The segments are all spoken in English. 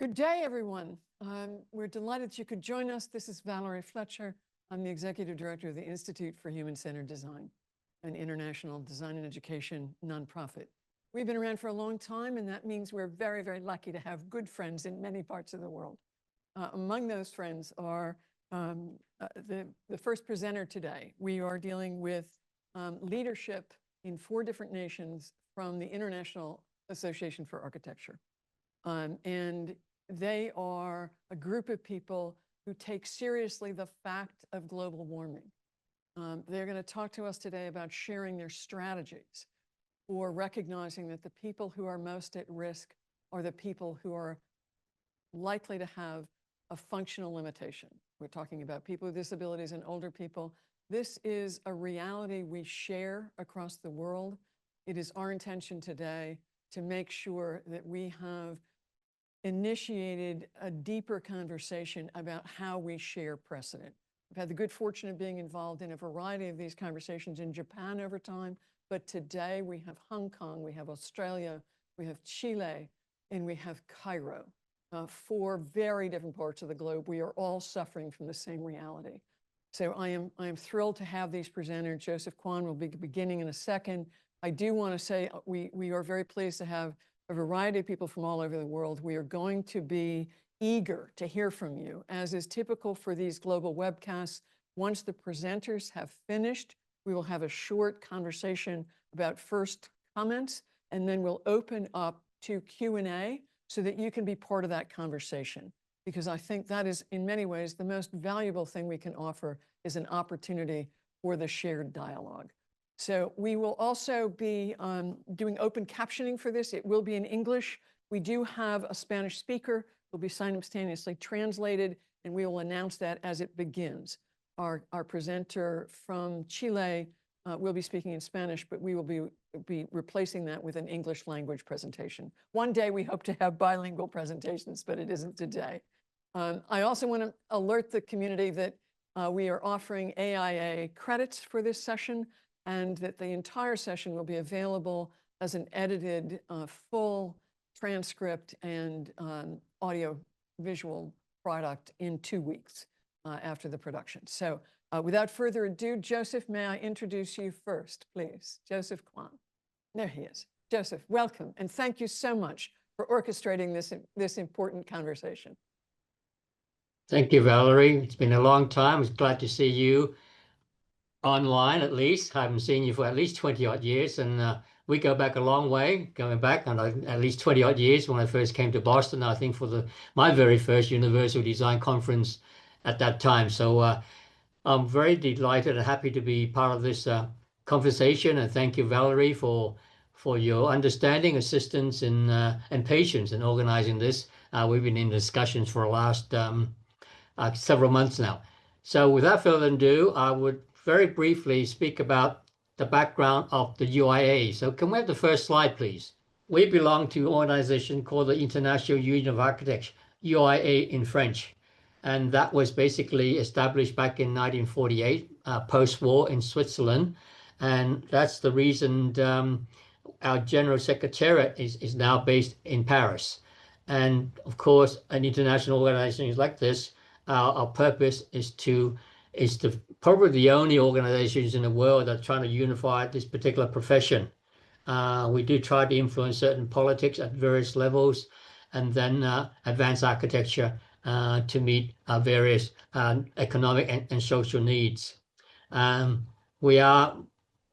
Good day, everyone. We're delighted you could join us. This is Valerie Fletcher. I'm the Executive Director of the Institute for Human-Centered Design, an international design and education nonprofit. We've been around for a long time, and that means we're very, very lucky to have good friends in many parts of the world. Among those friends are the first presenter today. We are dealing with leadership in 4 different nations from the International Association for Architecture. And they are a group of people who take seriously the fact of global warming. They're going to talk to us today about sharing their strategies for recognizing that the people who are most at risk are the people who are likely to have a functional limitation. We're talking about people with disabilities and older people. This is a reality we share across the world. It is our intention today to make sure that we have initiated a deeper conversation about how we share precedent. I've had the good fortune of being involved in a variety of these conversations in Japan over time, but today we have Hong Kong, we have Australia, we have Chile, and we have Cairo. 4 very different parts of the globe. We are all suffering from the same reality. So I am thrilled to have these presenters. Joseph Kwan will be beginning in a second. I do want to say we are very pleased to have a variety of people from all over the world. We are going to be eager to hear from you, as is typical for these global webcasts. Once the presenters have finished, we will have a short conversation about first comments, and then we'll open up to Q&A so that you can be part of that conversation. Because I think that is, in many ways, the most valuable thing we can offer is an opportunity for the shared dialogue. So we will also be doing open captioning for this. It will be in English. We do have a Spanish speaker who will be simultaneously translated, and we will announce that as it begins. Our presenter from Chile will be speaking in Spanish, but we will be replacing that with an English language presentation. One day we hope to have bilingual presentations, but it isn't today. I also want to alert the community that we are offering AIA credits for this session, and that the entire session will be available as an edited full transcript and audio-visual product in 2 weeks after the production. So without further ado, Joseph, may I introduce you first, please? Joseph Kwan. There he is. Joseph, welcome, and thank you so much for orchestrating this important conversation. Thank you, Valerie. It's been a long time. I was glad to see you online, at least. I haven't seen you for at least 20 odd years, and we go back a long way, going back and at least 20 odd years when I first came to Boston, I think for my very first Universal Design Conference at that time. So I'm very delighted and happy to be part of this conversation, and thank you, Valerie, for your understanding, assistance, and patience in organizing this. We've been in discussions for the last several months now. So without further ado, I would very briefly speak about the background of the UIA. So can we have the first slide, please? We belong to an organization called the International Union of Architects, UIA in French. And that was basically established back in 1948, post-war in Switzerland. And that's the reason our General Secretariat is now based in Paris. And of course, an international organization like this, our purpose is probably the only organizations in the world that are trying to unify this particular profession. We do try to influence certain politics at various levels, and then advance architecture to meet our various economic and social needs. We are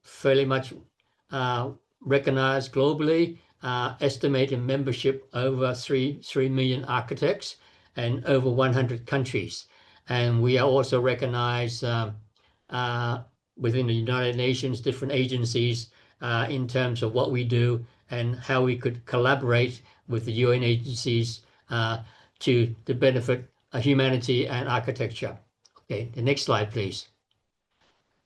fairly much recognized globally, estimated membership over 3 million architects and over 100 countries. And we are also recognized within the United Nations, different agencies in terms of what we do and how we could collaborate with the UN agencies to benefit humanity and architecture. Okay, the next slide, please.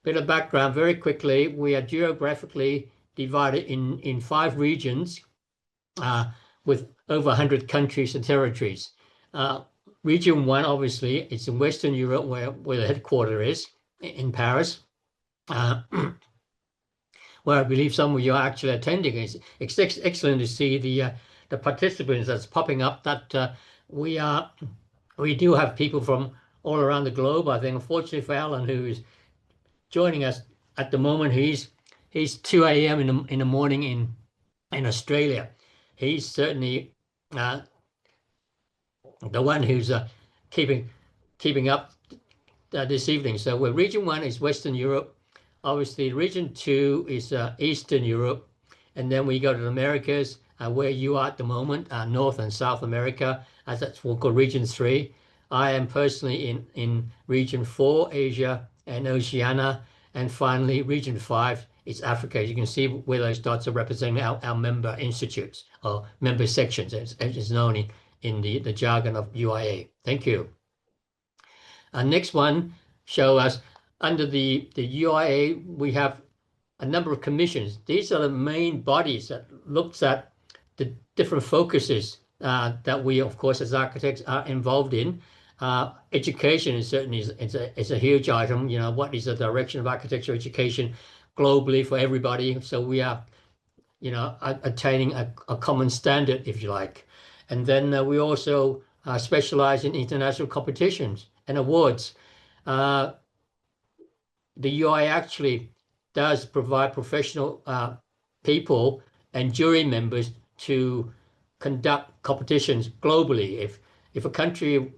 Bit of background very quickly. We are geographically divided in 5 regions with over 100 countries and territories. Region 1, obviously, it's in Western Europe where the headquarters is, in Paris, where I believe some of you are actually attending. It's excellent to see the participants that's popping up that we do have people from all around the globe. I think, unfortunately for Alan, who is joining us at the moment, he's 2 a.m. in the morning in Australia. He's certainly the one who's keeping up this evening. So where region 1 is Western Europe, obviously region 2 is Eastern Europe, and then we go to the Americas, where you are at the moment, North and South America, as that's what we call region 3. I am personally in region 4, Asia and Oceania, and finally region 5 is Africa. You can see where those dots are representing our member institutes or member sections, as is known in the jargon of UIA. Thank you. Next one show us under the UIA, we have a number of commissions. These are the main bodies that looks at the different focuses that we, of course, as architects are involved in. Education is certainly is a huge item. You know, what is the direction of architecture education globally for everybody? So we are, you know, attaining a common standard, if you like. And then we also specialize in international competitions and awards. The UI actually does provide professional people and jury members to conduct competitions globally. If a country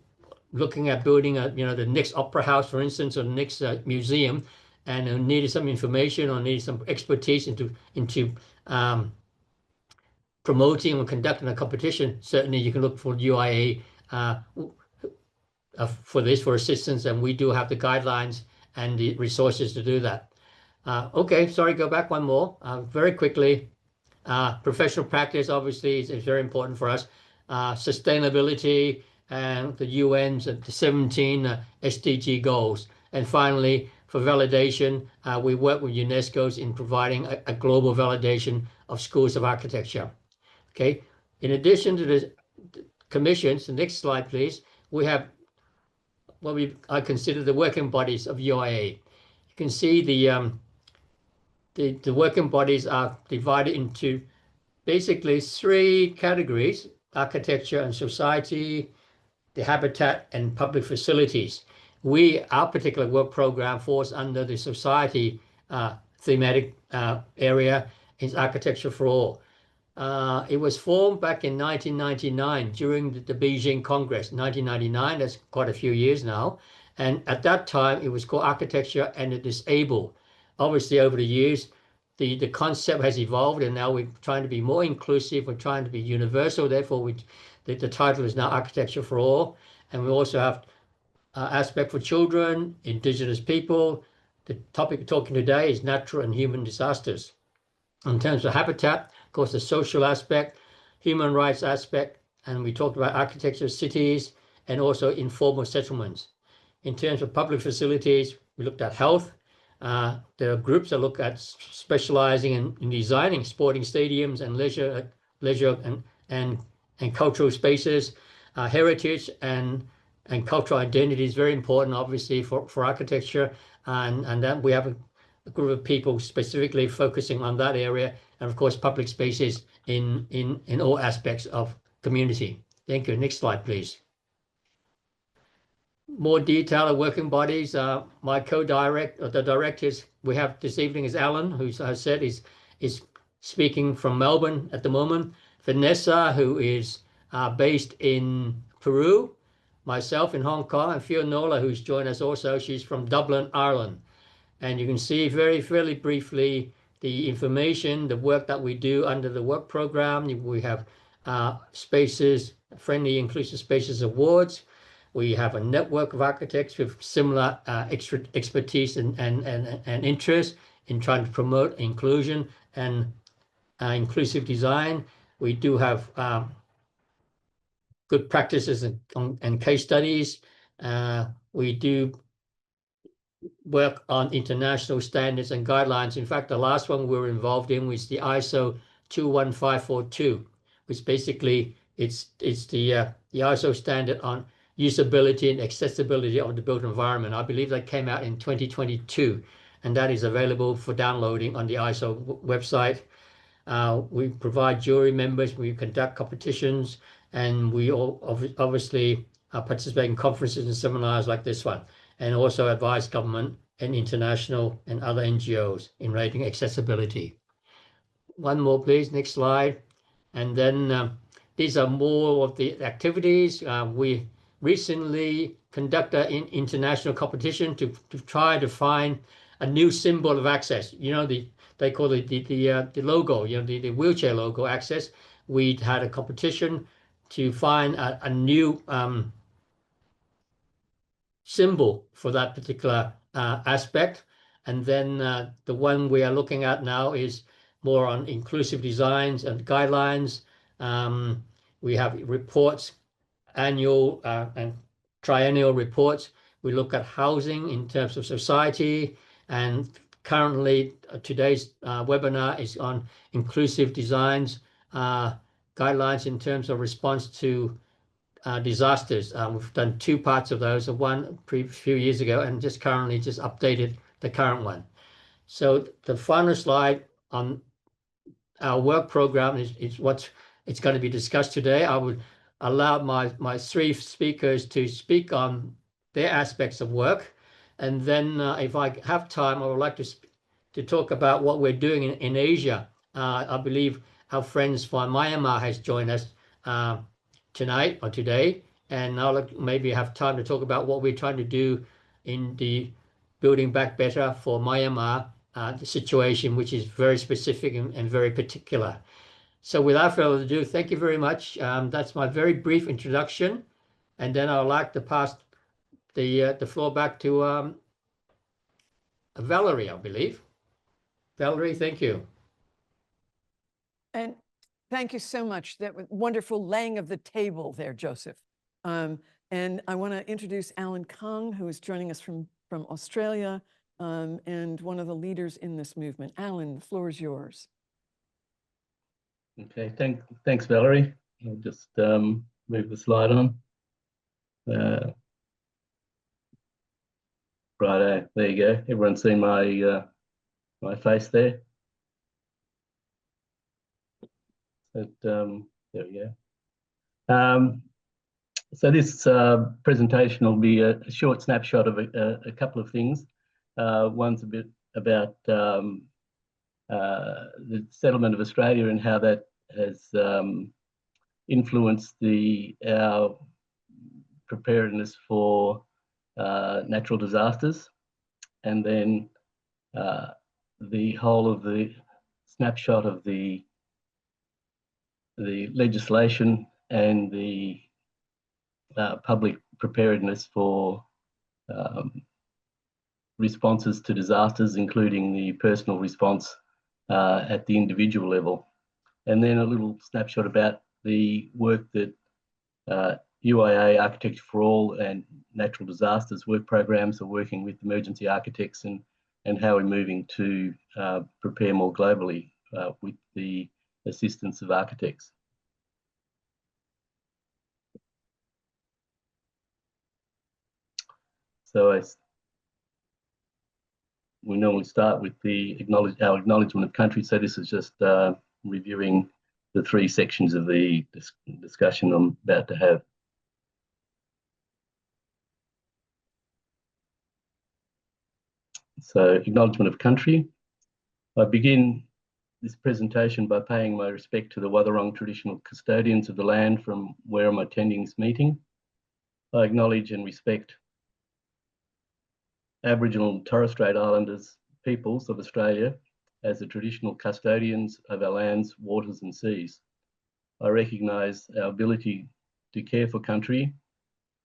looking at building the next opera house, for instance, or the next museum, and needed some information or needed some expertise into promoting or conducting a competition, certainly you can look for UIA for this, for assistance, and we do have the guidelines and the resources to do that. Okay, sorry, go back one more. Very quickly, professional practice obviously is very important for us. Sustainability and the UN's the 17 SDG goals. And finally, for validation, we work with UNESCO's in providing a global validation of schools of architecture. Okay, in addition to the commissions, the next slide, please, we have what I consider the working bodies of UIA. You can see the working bodies are divided into basically 3 categories: architecture and society, the habitat, and public facilities. Our particular work program falls under the society thematic area, is architecture for all. It was formed back in 1999 during the Beijing Congress, 1999. That's quite a few years now. And at that time, it was called Architecture and the Disabled. Obviously, over the years, the concept has evolved, and now we're trying to be more inclusive. We're trying to be universal. Therefore, the title is now Architecture for All. And we also have aspect for children, indigenous people. The topic we're talking today is natural and human disasters. In terms of habitat, of course, the social aspect, human rights aspect, and we talked about architecture, cities, and also informal settlements. In terms of public facilities, we looked at health. There are groups that look at specializing in designing sporting stadiums and leisure and cultural spaces. Heritage and cultural identity is very important, obviously, for architecture, and then we have a group of people specifically focusing on that area, and of course public spaces in all aspects of community. Thank you. Next slide, please. More detail of working bodies. My the directors we have this evening is Alan, who, as I said, is speaking from Melbourne at the moment. Vanessa, who is based in Peru. Myself in Hong Kong, and Fiona, who's joined us also. She's from Dublin, Ireland. And you can see fairly briefly the information, the work that we do under the work program. We have spaces, friendly inclusive spaces awards. We have a network of architects with similar expertise and interest in trying to promote inclusion and inclusive design. We do have good practices and case studies. We do work on international standards and guidelines. In fact, the last one we were involved in was the ISO 21542, which basically it's the ISO standard on usability and accessibility of the built environment. I believe that came out in 2022, and that is available for downloading on the ISO website. We provide jury members, we conduct competitions, and we all obviously participate in conferences and seminars like this one, and also advise government and international and other NGOs in rating accessibility. One more, please. Next slide. And then these are more of the activities. We recently conducted an international competition to try to find a new symbol of access. You know, they call it the logo, you know, the wheelchair logo access. We had a competition to find a new symbol for that particular aspect. And then the one we are looking at now is more on inclusive designs and guidelines. We have reports, annual and triennial reports. We look at housing in terms of society, and currently today's webinar is on inclusive designs guidelines in terms of response to disasters. We've done two parts of those, one few years ago, and just currently just updated the current one. So the final slide on our work program is what it's going to be discussed today. I would allow my three speakers to speak on their aspects of work, and then if I have time, I would like to talk about what we're doing in Asia. I believe our friends from Myanmar has joined us tonight or today, and I'll maybe have time to talk about what we're trying to do in the Building Back Better for Myanmar the situation, which is very specific and very particular. So without further ado, thank you very much. That's my very brief introduction, and then I'd like to pass the floor back to Valerie, I believe. Valerie, thank you. And thank you so much. That was wonderful laying of the table there, Joseph. And I want to introduce Alan Kong, who is joining us from Australia, and one of the leaders in this movement. Alan, the floor is yours. Okay, thanks, Valerie. I'll just move the slide on. Righto, there you go. Everyone's seen my my face there. But, there we go. So this presentation will be a short snapshot of a couple of things. One's a bit about the settlement of Australia and how that has influenced our preparedness for natural disasters, and then the whole of the snapshot of the legislation and the public preparedness for responses to disasters, including the personal response at the individual level. And then a little snapshot about the work that UIA, Architecture for All, and Natural Disasters work programs are working with emergency architects, and how we're moving to prepare more globally with the assistance of architects. So we normally start with our acknowledgement of country. So this is just reviewing the three sections of the discussion I'm about to have. So acknowledgement of country. I begin this presentation by paying my respect to the Wathaurong traditional custodians of the land from where I'm attending this meeting. I acknowledge and respect Aboriginal and Torres Strait Islanders peoples of Australia as the traditional custodians of our lands, waters and seas. I recognise our ability to care for country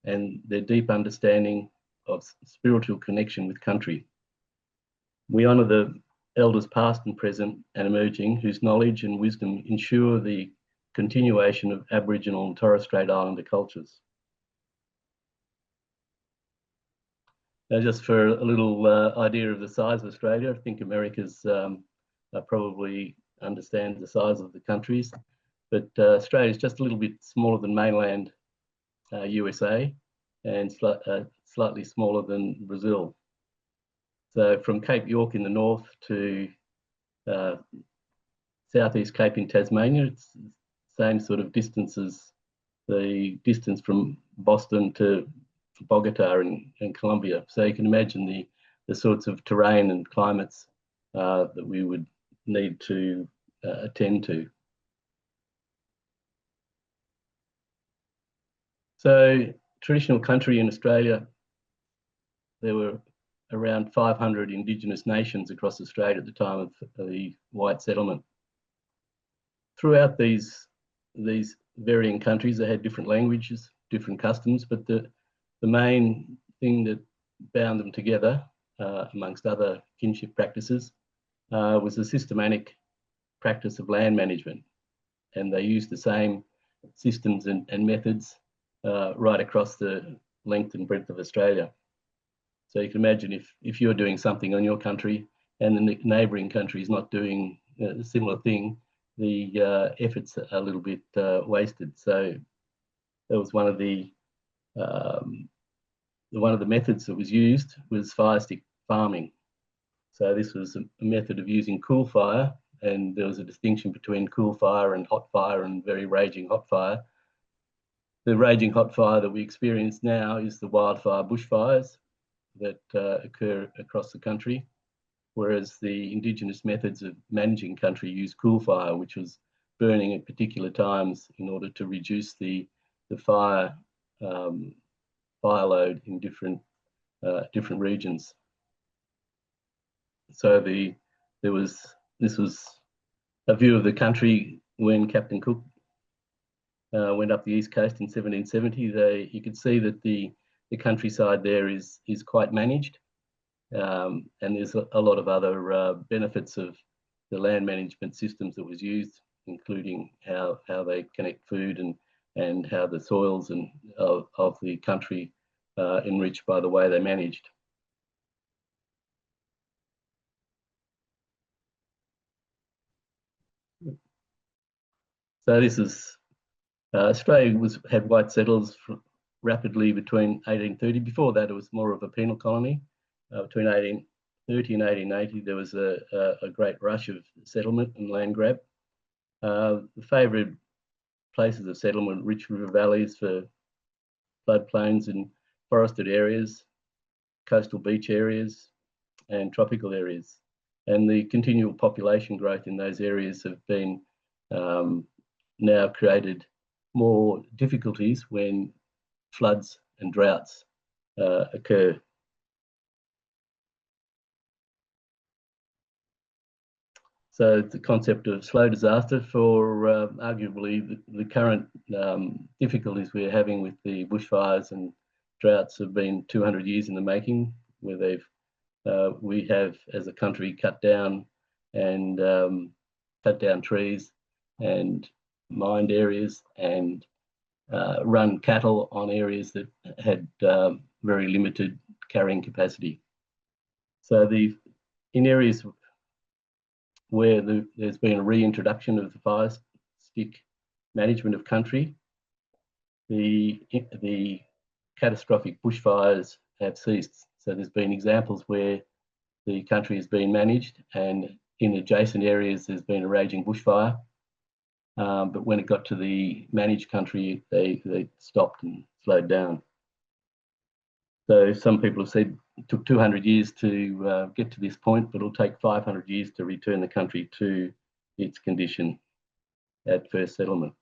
and their deep understanding of spiritual connection with country. We honour the elders past and present and emerging, whose knowledge and wisdom ensure the continuation of Aboriginal and Torres Strait Islander cultures. Now, just for a little idea of the size of Australia, I think America's probably understands the size of the countries, but Australia is just a little bit smaller than mainland USA, and slightly smaller than Brazil. So from Cape York in the north to Southeast Cape in Tasmania, it's the same sort of distances the distance from Boston to Bogota in Colombia. So you can imagine the sorts of terrain and climates that we would need to attend to. So traditional country in Australia, there were around 500 Indigenous nations across Australia at the time of the white settlement. Throughout these varying countries, they had different languages, different customs, but the main thing that bound them together, amongst other kinship practices, was the systematic practice of land management. And they used the same systems and methods right across the length and breadth of Australia. So you can imagine if you're doing something on your country and the neighbouring country is not doing a similar thing, the effort's a little bit wasted. So that was one of the methods that was used was fire stick farming. So this was a method of using cool fire, and there was a distinction between cool fire and hot fire and very raging hot fire. The raging hot fire that we experience now is the wildfire bushfires that occur across the country, whereas the Indigenous methods of managing country use cool fire, which was burning at particular times in order to reduce the fire load in different regions. So this was a view of the country when Captain Cook went up the east coast in 1770. You could see that the countryside there is quite managed, and there's a lot of other benefits of the land management systems that was used, including how they connect food and how the soils of the country enriched by the way they managed. So this is Australia had white settlers rapidly between 1830. Before that, it was more of a penal colony. Between 1830 and 1880, there was a great rush of settlement and land grab. The favoured places of settlement, rich river valleys for floodplains and forested areas, coastal beach areas, and tropical areas. And the continual population growth in those areas have been now created more difficulties when floods and droughts occur. So the concept of slow disaster for arguably the current difficulties we're having with the bushfires and droughts have been 200 years in the making, where we have as a country cut down trees and mined areas and run cattle on areas that had very limited carrying capacity. So in areas where there's been a reintroduction of the fire stick management of country, the catastrophic bushfires have ceased. So there's been examples where the country has been managed and in adjacent areas there's been a raging bushfire. But when it got to the managed country, they stopped and slowed down. So some people have said it took 200 years to get to this point, but it'll take 500 years to return the country to its condition at first settlement.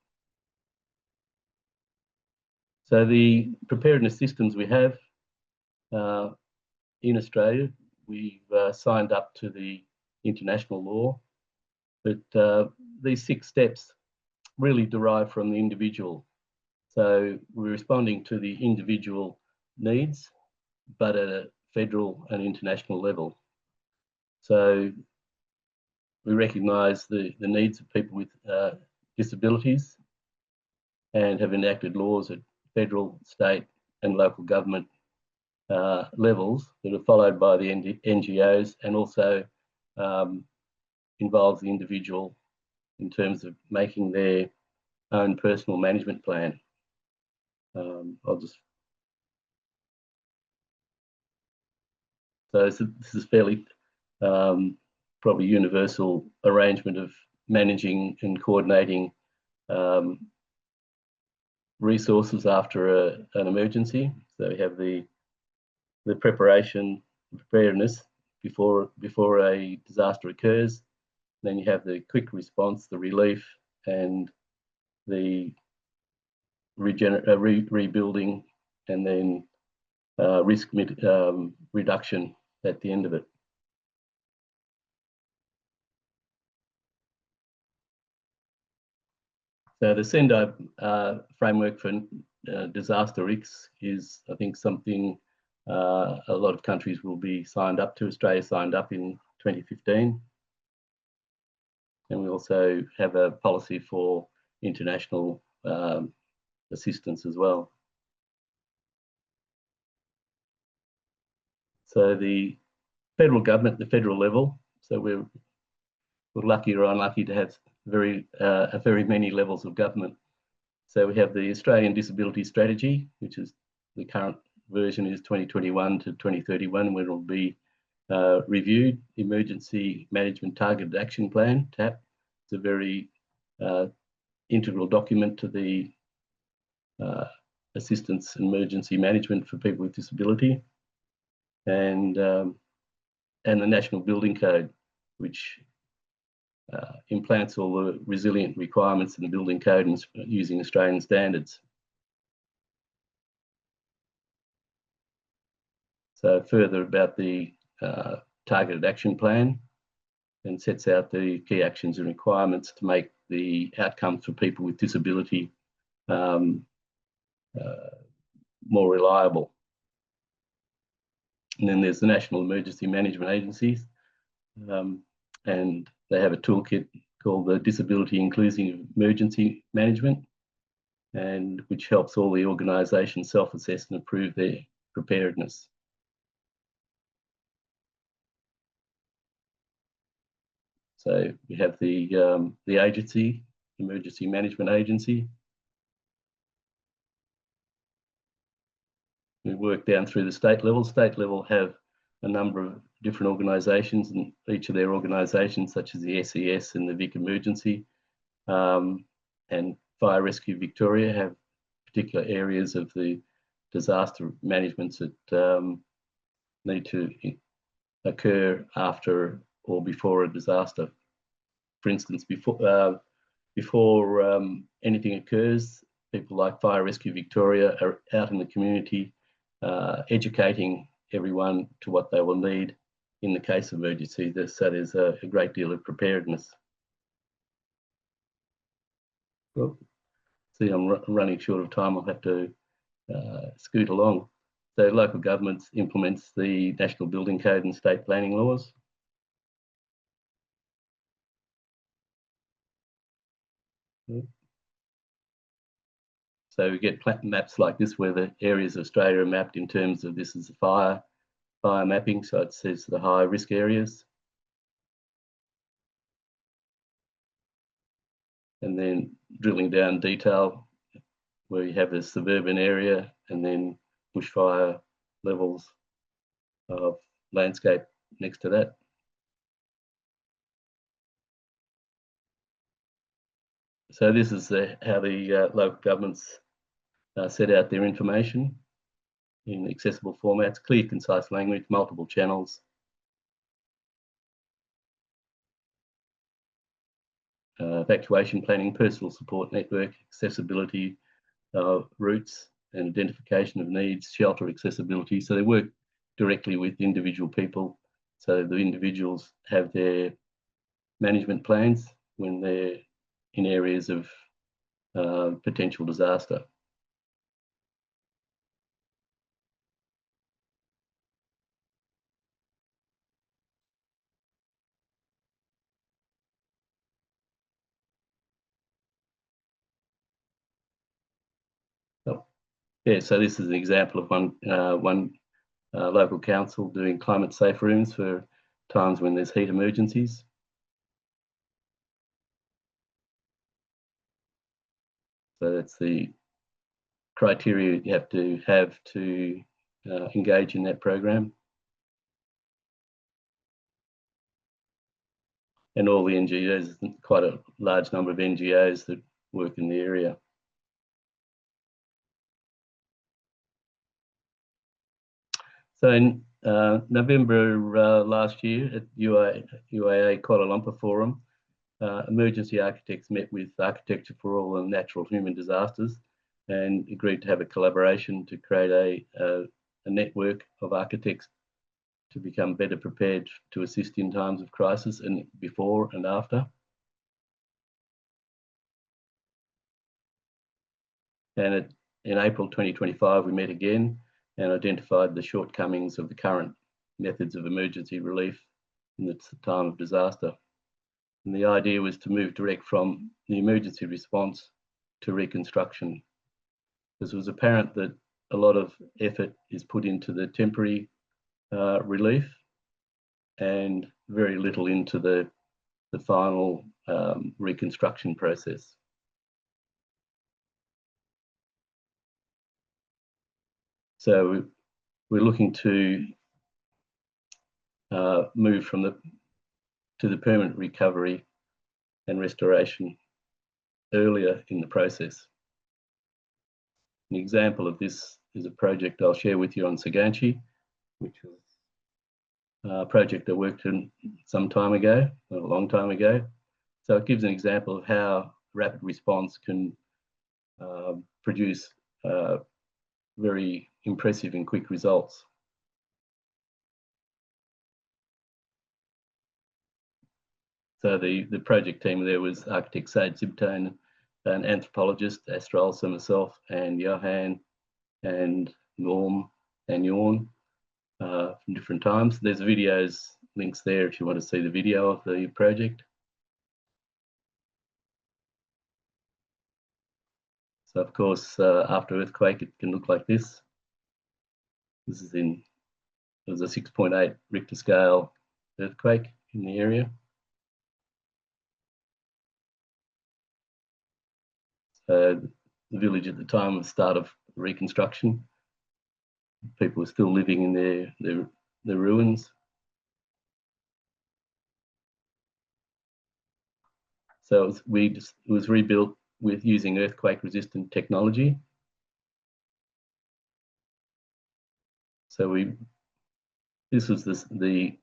So the preparedness systems we have in Australia, we've signed up to the international law, but these 6 steps really derive from the individual. So we're responding to the individual needs, but at a federal and international level. So we recognise the needs of people with disabilities and have enacted laws at federal, state and local government levels that are followed by the NGOs, and also involves the individual in terms of making their own personal management plan. So this is fairly probably universal arrangement of managing and coordinating resources after an emergency. So we have the preparation, preparedness before a disaster occurs. Then you have the quick response, the relief, and the rebuilding, and then risk reduction at the end of it. So the Sendai framework for disaster risks is, I think, something a lot of countries will be signed up to. Australia signed up in 2015. And we also have a policy for international assistance as well. So the federal government, the federal level, so we're lucky or unlucky to have very many levels of government. So we have the Australian Disability Strategy, which is the current version is 2021 to 2031, where it will be reviewed. Emergency Management Targeted Action Plan, TAP. It's a very integral document to the assistance and emergency management for people with disability, and the National Building Code, which implants all the resilient requirements in the building code and using Australian standards. So further about the targeted action plan, and sets out the key actions and requirements to make the outcomes for people with disability more reliable. And then there's the National Emergency Management Agencies, and they have a toolkit called the Disability Inclusive Emergency Management, and which helps all the organisations self-assess and improve their preparedness. So we have the agency, Emergency Management Agency. We work down through the state level. State level have a number of different organisations, and each of their organisations, such as the SES and the Vic Emergency and Fire Rescue Victoria, have particular areas of the disaster management that need to occur after or before a disaster. For instance, before anything occurs, people like Fire Rescue Victoria are out in the community educating everyone to what they will need in the case of emergency. So there's a great deal of preparedness. Well, see, I'm running short of time. I'll have to scoot along. So local governments implements the National Building Code and state planning laws. So we get maps like this where the areas of Australia are mapped in terms of this is fire mapping. So it says the high risk areas. And then drilling down detail where you have the suburban area and then bushfire levels of landscape next to that. So this is how the local governments set out their information in accessible formats, clear, concise language, multiple channels. Evacuation planning, personal support network, accessibility routes and identification of needs, shelter accessibility. So they work directly with individual people. So the individuals have their management plans when they're in areas of potential disaster. Yeah, so this is an example of one local council doing climate safe rooms for times when there's heat emergencies. So that's the criteria you have to engage in that program. And all the NGOs, quite a large number of NGOs that work in the area. So in November last year at UAA Kuala Lumpur Forum, emergency architects met with Architecture for All and Natural Human Disasters and agreed to have a collaboration to create a network of architects to become better prepared to assist in times of crisis and before and after. And in April 2025, we met again and identified the shortcomings of the current methods of emergency relief in the time of disaster. And the idea was to move direct from the emergency response to reconstruction. Because it was apparent that a lot of effort is put into the temporary relief and very little into the final reconstruction process. So we're looking to move to the permanent recovery and restoration earlier in the process. An example of this is a project I'll share with you on Saganchi, which was a project I worked on some time ago, a long time ago. So it gives an example of how rapid response can produce very impressive and quick results. So the project team there was architect Said Sibtane, an anthropologist, Astral, so myself, and Johan and Norm and Jorn from different times. There's videos, links there if you want to see the video of the project. So of course, after earthquake, it can look like this. This is it was a 6.8 Richter scale earthquake in the area. So the village at the time of the start of reconstruction, people were still living in their ruins. So it was rebuilt with using earthquake-resistant technology. So this was the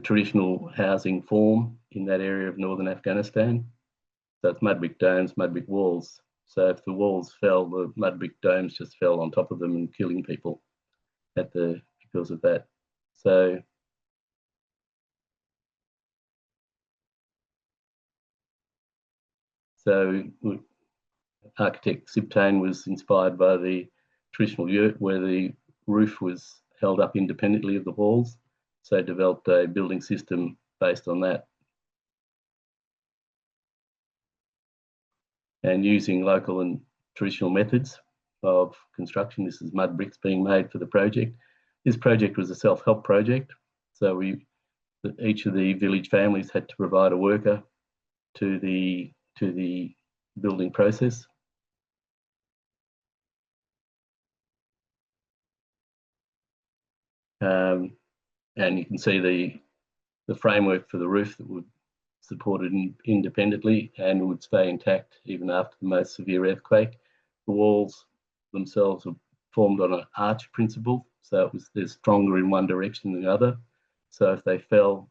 traditional housing form in that area of northern Afghanistan. So it's mud brick domes, mud brick walls. So if the walls fell, the mud brick domes just fell on top of them and killing people because of that. So architect Sibtane was inspired by the traditional yurt where the roof was held up independently of the walls. So developed a building system based on that. And using local and traditional methods of construction. This is mud bricks being made for the project. This project was a self-help project. So each of the village families had to provide a worker to the building process. And you can see the framework for the roof that would support it independently and would stay intact even after the most severe earthquake. The walls themselves were formed on an arch principle, so they're stronger in one direction than the other. So if they fell,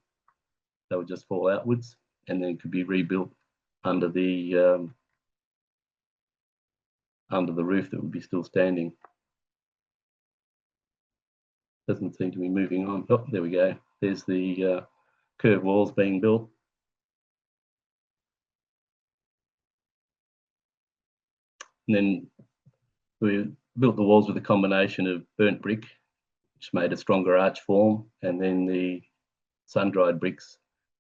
they would just fall outwards and then could be rebuilt under the roof that would be still standing. Doesn't seem to be moving on. Oh, there we go. There's the curved walls being built. And then we built the walls with a combination of burnt brick, which made a stronger arch form, and then the sun-dried bricks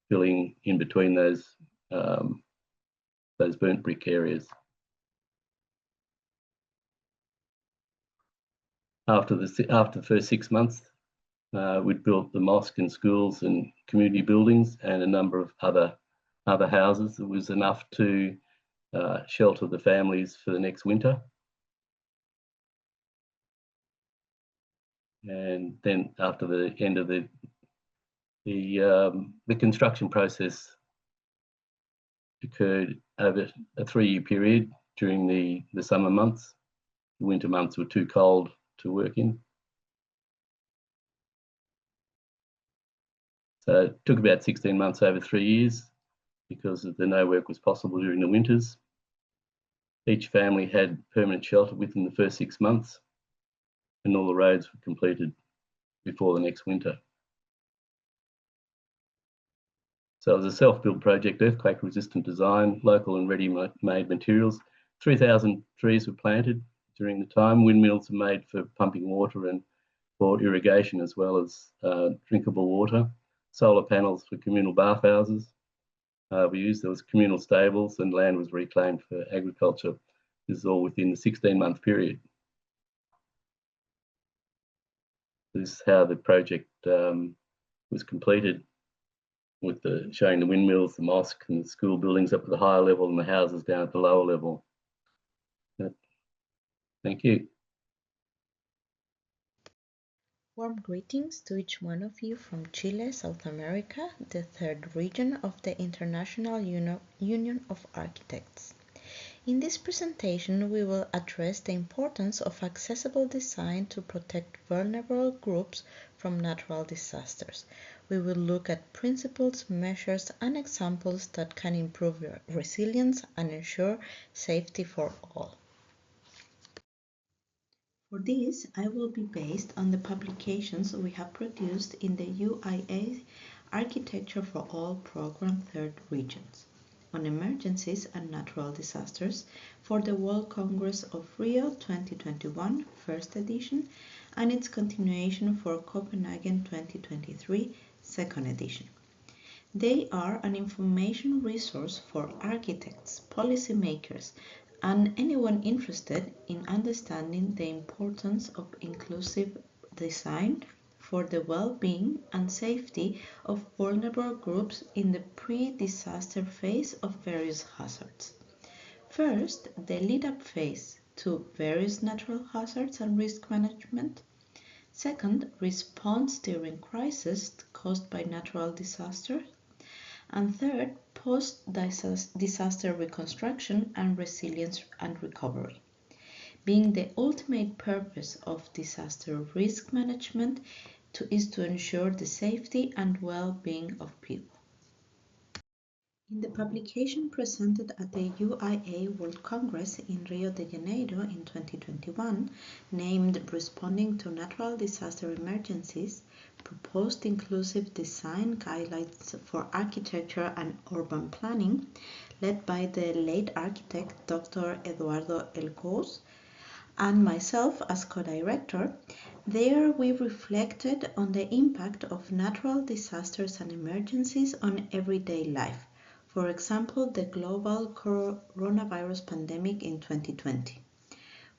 filling in between those burnt brick areas. After the first 6 months, we'd built the mosque and schools and community buildings and a number of other houses. It was enough to shelter the families for the next winter. And then after the end of the construction process occurred over a 3-year period during the summer months. The winter months were too cold to work in. It took about 16 months over 3 years because the no work was possible during the winters. Each family had permanent shelter within the first 6 months, and all the roads were completed before the next winter. So it was a self-built project, earthquake-resistant design, local and ready-made materials. 3,000 trees were planted during the time. Windmills were made for pumping water and for irrigation, as well as drinkable water. Solar panels for communal bathhouses. There was communal stables, and land was reclaimed for agriculture. This is all within the 16-month period. This is how the project was completed, with showing the windmills, the mosque and the school buildings up at the higher level and the houses down at the lower level. Thank you. Warm greetings to each one of you from Chile, South America, the third region of the International Union of Architects. In this presentation, we will address the importance of accessible design to protect vulnerable groups from natural disasters. We will look at principles, measures, and examples that can improve resilience and ensure safety for all. For this, I will be based on the publications we have produced in the UIA Architecture for All Program Third Regions on emergencies and natural disasters for the World Congress of Rio 2021 first edition and its continuation for Copenhagen 2023 second edition. They are an information resource for architects, policymakers, and anyone interested in understanding the importance of inclusive design for the well-being and safety of vulnerable groups in the pre-disaster phase of various hazards. First, the lead-up phase to various natural hazards and risk management. Second, response during crisis caused by natural disasters. And third, post-disaster reconstruction and resilience and recovery, being the ultimate purpose of disaster risk management is to ensure the safety and well-being of people. In the publication presented at the UIA World Congress in Rio de Janeiro in 2021, named Responding to Natural Disaster Emergencies, Proposed Inclusive Design Guidelines for Architecture and Urban Planning, led by the late architect Dr. Eduardo Elgoz, and myself as co-director, there we reflected on the impact of natural disasters and emergencies on everyday life. For example, the global coronavirus pandemic in 2020.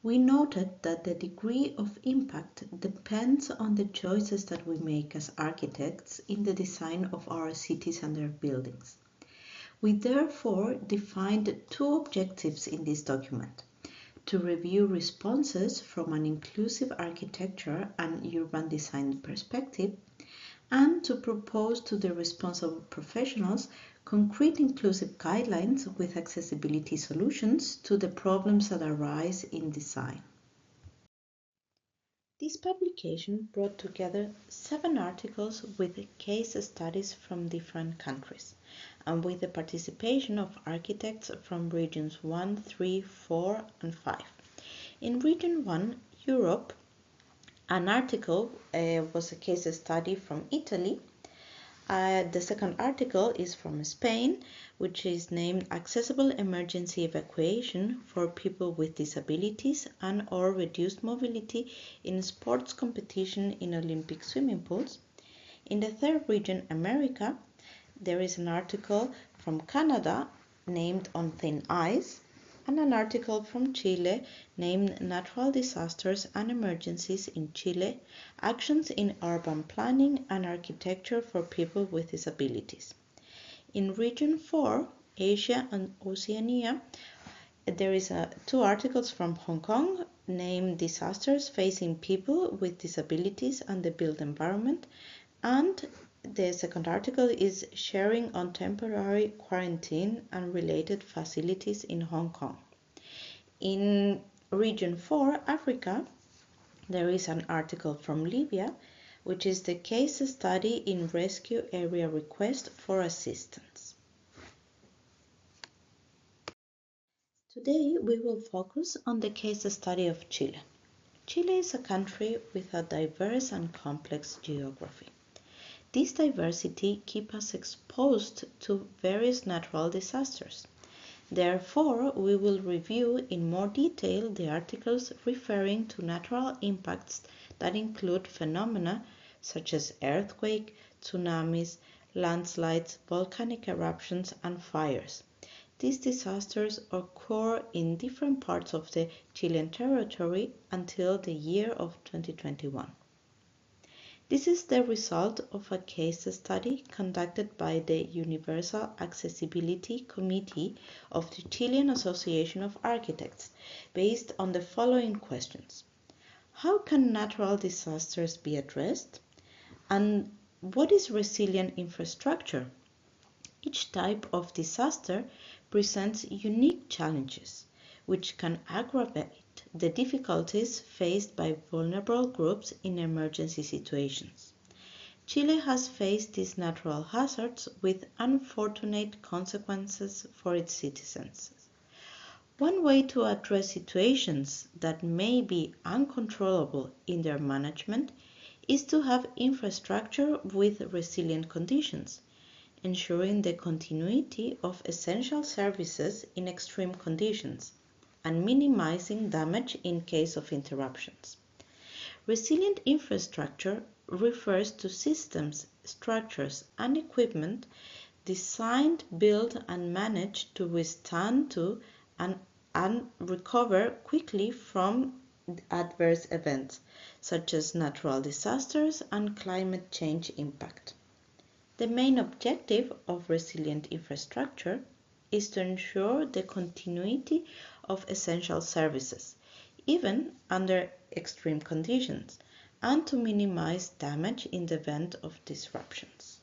We noted that the degree of impact depends on the choices that we make as architects in the design of our cities and their buildings. We therefore defined two objectives in this document: to review responses from an inclusive architecture and urban design perspective, and to propose to the responsible professionals concrete inclusive guidelines with accessibility solutions to the problems that arise in design. This publication brought together 7 articles with case studies from different countries, and with the participation of architects from regions 1, 3, 4, and 5. In region 1, Europe, an article was a case study from Italy. The second article is from Spain, which is named Accessible Emergency Evacuation for People with Disabilities and or Reduced Mobility in Sports Competition in Olympic Swimming Pools. In the third region, America, there is an article from Canada named On Thin Ice, and an article from Chile named Natural Disasters and Emergencies in Chile, Actions in Urban Planning and Architecture for People with Disabilities. In Region 4, Asia and Oceania, there is 2 articles from Hong Kong named Disasters Facing People with Disabilities and the Built Environment, and the second article is Sharing on Temporary Quarantine and Related Facilities in Hong Kong. In Region 4, Africa, there is an article from Libya which is the case study in rescue area request for assistance. Today we will focus on the case study of Chile. Chile is a country with a diverse and complex geography. This diversity keeps us exposed to various natural disasters. Therefore, we will review in more detail the articles referring to natural impacts that include phenomena such as earthquake, tsunamis, landslides, volcanic eruptions, and fires. These disasters occur in different parts of the Chilean territory until the year of 2021. This is the result of a case study conducted by the Universal Accessibility Committee of the Chilean Association of Architects, based on the following questions. How can natural disasters be addressed? And what is resilient infrastructure? Each type of disaster presents unique challenges, which can aggravate the difficulties faced by vulnerable groups in emergency situations. Chile has faced these natural hazards with unfortunate consequences for its citizens. One way to address situations that may be uncontrollable in their management is to have infrastructure with resilient conditions, ensuring the continuity of essential services in extreme conditions, and minimizing damage in case of interruptions. Resilient infrastructure refers to systems, structures, and equipment designed, built, and managed to withstand and recover quickly from adverse events, such as natural disasters and climate change impact. The main objective of resilient infrastructure is to ensure the continuity of essential services, even under extreme conditions, and to minimize damage in the event of disruptions.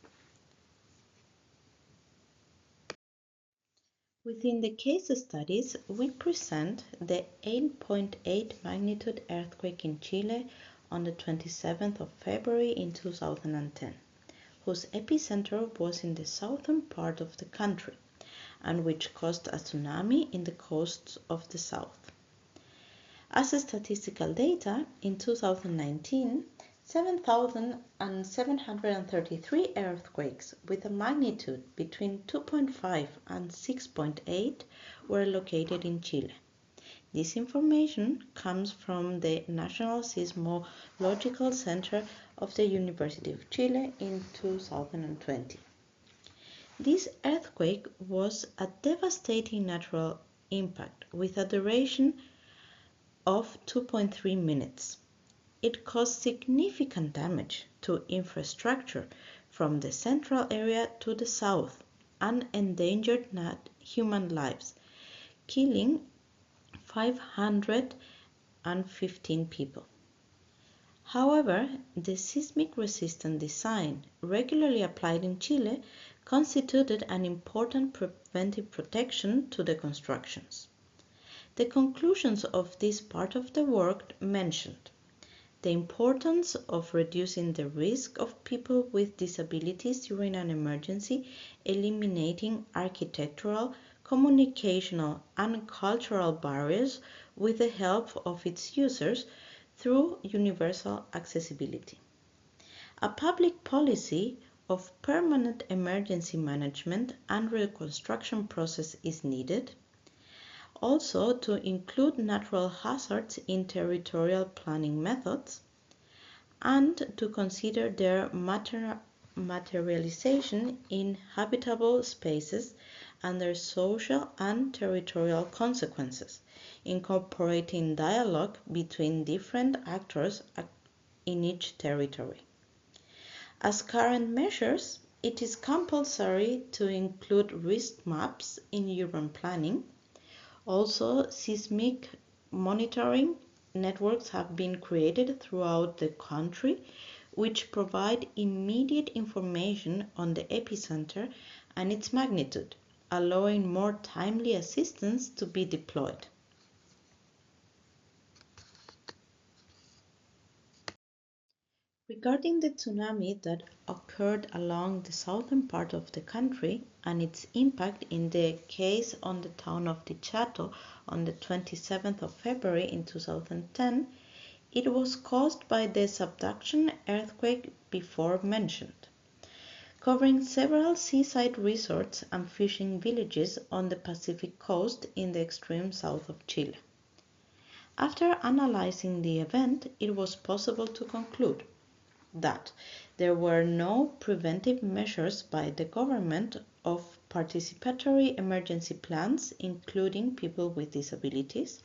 Within the case studies, we present the 8.8 magnitude earthquake in Chile on the 27th of February in 2010, whose epicenter was in the southern part of the country, and which caused a tsunami in the coasts of the south. As statistical data, in 2019, 7,733 earthquakes with a magnitude between 2.5 and 6.8 were located in Chile. This information comes from the National Seismological Center of the University of Chile in 2020. This earthquake was a devastating natural impact with a duration of 2.3 minutes. It caused significant damage to infrastructure from the central area to the south and endangered human lives, killing 515 people. However, the seismic resistant design regularly applied in Chile constituted an important preventive protection to the constructions. The conclusions of this part of the work mentioned the importance of reducing the risk of people with disabilities during an emergency, eliminating architectural, communicational, and cultural barriers with the help of its users through universal accessibility. A public policy of permanent emergency management and reconstruction process is needed. Also, to include natural hazards in territorial planning methods, and to consider their materialization in habitable spaces and their social and territorial consequences, incorporating dialogue between different actors in each territory. As current measures, it is compulsory to include risk maps in urban planning. Also, seismic monitoring networks have been created throughout the country, which provide immediate information on the epicenter and its magnitude, allowing more timely assistance to be deployed. Regarding the tsunami that occurred along the southern part of the country and its impact in the case on the town of Dichato on the 27th of February in 2010, it was caused by the subduction earthquake before mentioned, covering several seaside resorts and fishing villages on the Pacific coast in the extreme south of Chile. After analyzing the event, it was possible to conclude that there were no preventive measures by the government of participatory emergency plans, including people with disabilities.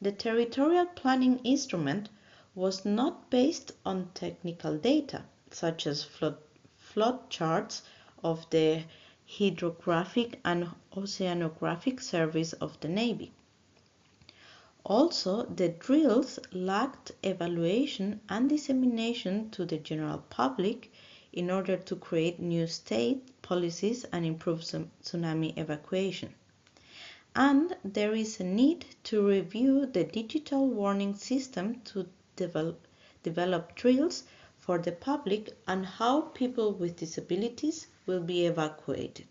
The territorial planning instrument was not based on technical data, such as flood charts of the Hydrographic and Oceanographic Service of the Navy. Also, the drills lacked evaluation and dissemination to the general public in order to create new state policies and improve tsunami evacuation. And there is a need to review the digital warning system to develop drills for the public on how people with disabilities will be evacuated.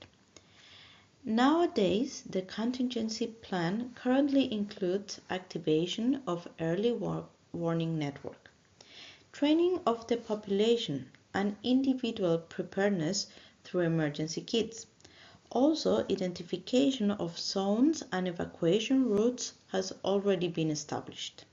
Nowadays, the contingency plan currently includes activation of early warning network, training of the population, and individual preparedness through emergency kits. Also, identification of zones and evacuation routes has already been established.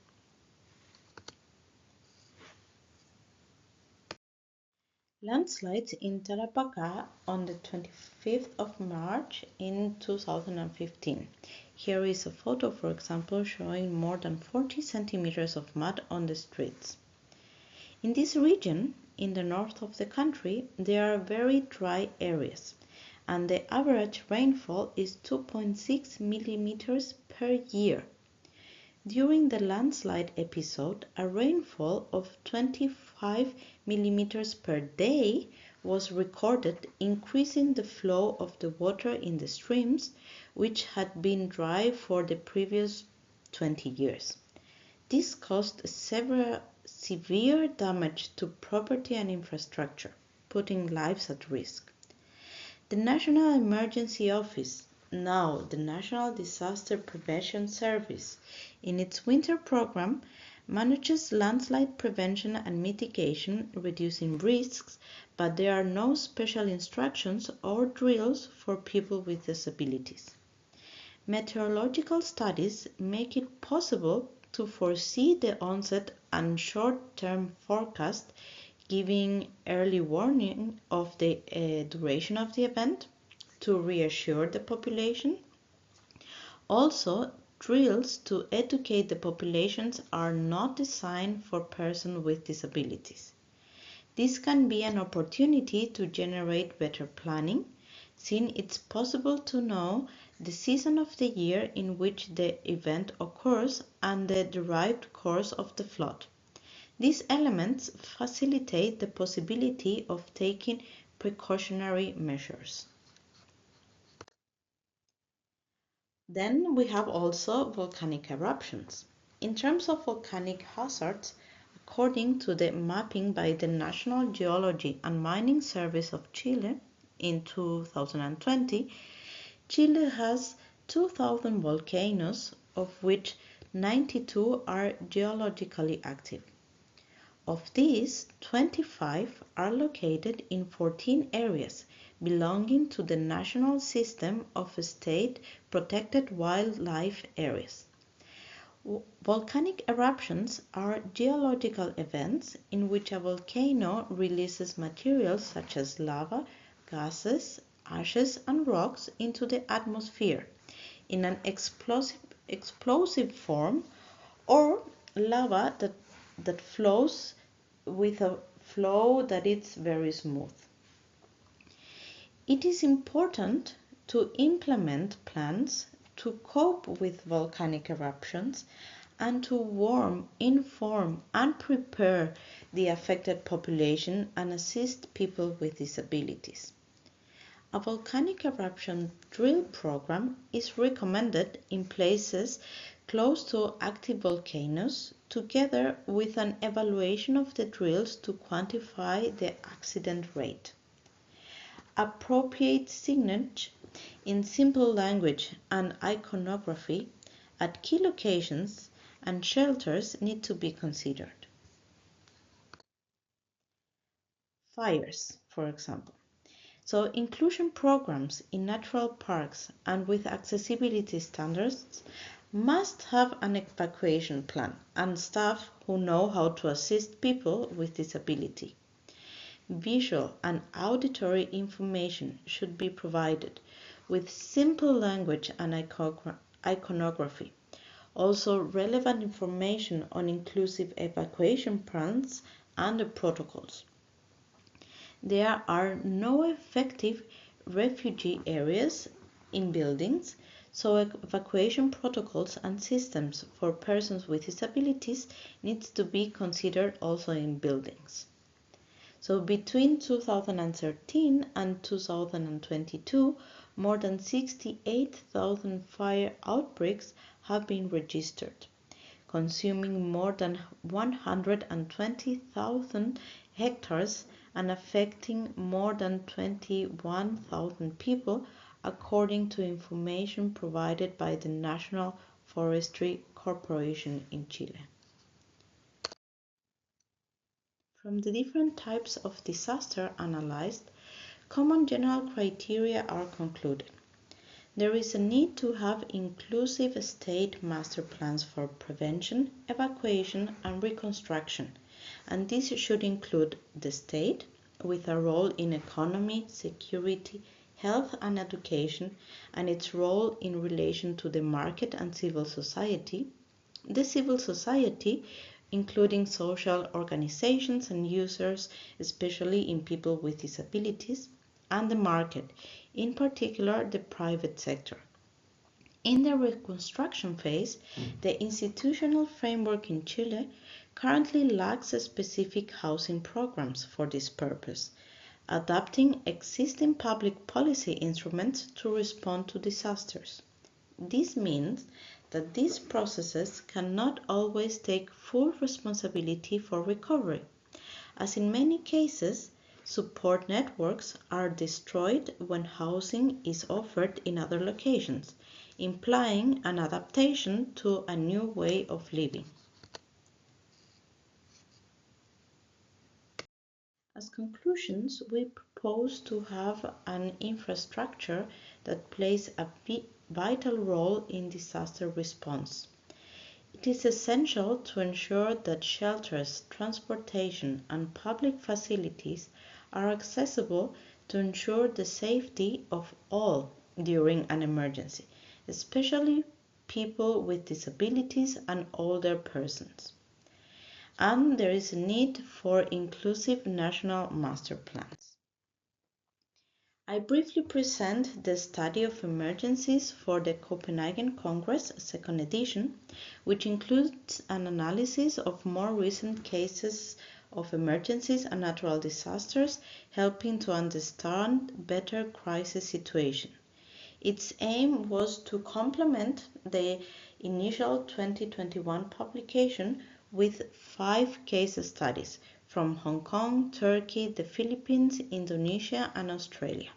Landslides in Tarapacá on the 25th of March in 2015. Here is a photo, for example, showing more than 40 centimeters of mud on the streets. In this region, in the north of the country, there are very dry areas, and the average rainfall is 2.6 millimeters per year. During the landslide episode, a rainfall of 25 millimeters per day was recorded, increasing the flow of the water in the streams, which had been dry for the previous 20 years. This caused severe damage to property and infrastructure, putting lives at risk. The National Emergency Office, now the National Disaster Prevention Service, in its winter program, manages landslide prevention and mitigation, reducing risks, but there are no special instructions or drills for people with disabilities. Meteorological studies make it possible to foresee the onset and short-term forecast, giving early warning of the duration of the event to reassure the population. Also, drills to educate the populations are not designed for persons with disabilities. This can be an opportunity to generate better planning, since it's possible to know the season of the year in which the event occurs and the derived course of the flood. These elements facilitate the possibility of taking precautionary measures. Then we have also volcanic eruptions. In terms of volcanic hazards, according to the mapping by the National Geology and Mining Service of Chile in 2020, Chile has 2,000 volcanoes, of which 92 are geologically active. Of these, 25 are located in 14 areas belonging to the National System of State Protected Wildlife Areas. Volcanic eruptions are geological events in which a volcano releases materials such as lava, gases, ashes, and rocks into the atmosphere in an explosive form, or lava that flows with a flow that is very smooth. It is important to implement plans to cope with volcanic eruptions and to warn, inform, and prepare the affected population and assist people with disabilities. A volcanic eruption drill program is recommended in places close to active volcanoes together with an evaluation of the drills to quantify the accident rate. Appropriate signage in simple language and iconography at key locations and shelters need to be considered. Fires, for example. So inclusion programs in natural parks and with accessibility standards must have an evacuation plan and staff who know how to assist people with disability. Visual and auditory information should be provided with simple language and iconography. Also relevant information on inclusive evacuation plans and the protocols. There are no effective refugee areas in buildings, so evacuation protocols and systems for persons with disabilities needs to be considered also in buildings. So between 2013 and 2022, more than 68,000 fire outbreaks have been registered, consuming more than 120,000 hectares and affecting more than 21,000 people, according to information provided by the National Forestry Corporation in Chile. From the different types of disaster analyzed, common general criteria are concluded. There is a need to have inclusive state master plans for prevention, evacuation, and reconstruction, and this should include the state, with a role in economy, security, health, and education, and its role in relation to the market and civil society, the civil society, including social organizations and users, especially in people with disabilities, and the market, in particular the private sector. In the reconstruction phase, the institutional framework in Chile currently lacks specific housing programs for this purpose, adapting existing public policy instruments to respond to disasters. This means that these processes cannot always take full responsibility for recovery, as in many cases, support networks are destroyed when housing is offered in other locations, implying an adaptation to a new way of living. As conclusions, we propose to have an infrastructure that plays a vital role in disaster response. It is essential to ensure that shelters, transportation, and public facilities are accessible to ensure the safety of all during an emergency, especially people with disabilities and older persons. And there is a need for inclusive national master plans. I briefly present the study of emergencies for the Copenhagen Congress, second edition, which includes an analysis of more recent cases of emergencies and natural disasters, helping to understand better crisis situation. Its aim was to complement the initial 2021 publication with 5 case studies from Hong Kong, Turkey, the Philippines, Indonesia, and Australia.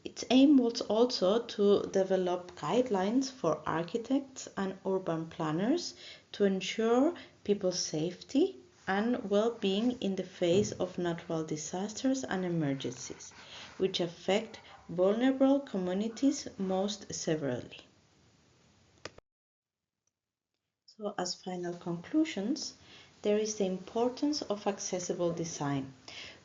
Its aim was also to develop guidelines for architects and urban planners to ensure people's safety and well-being in the face of natural disasters and emergencies, which affect vulnerable communities most severely. So, as final conclusions, there is the importance of accessible design,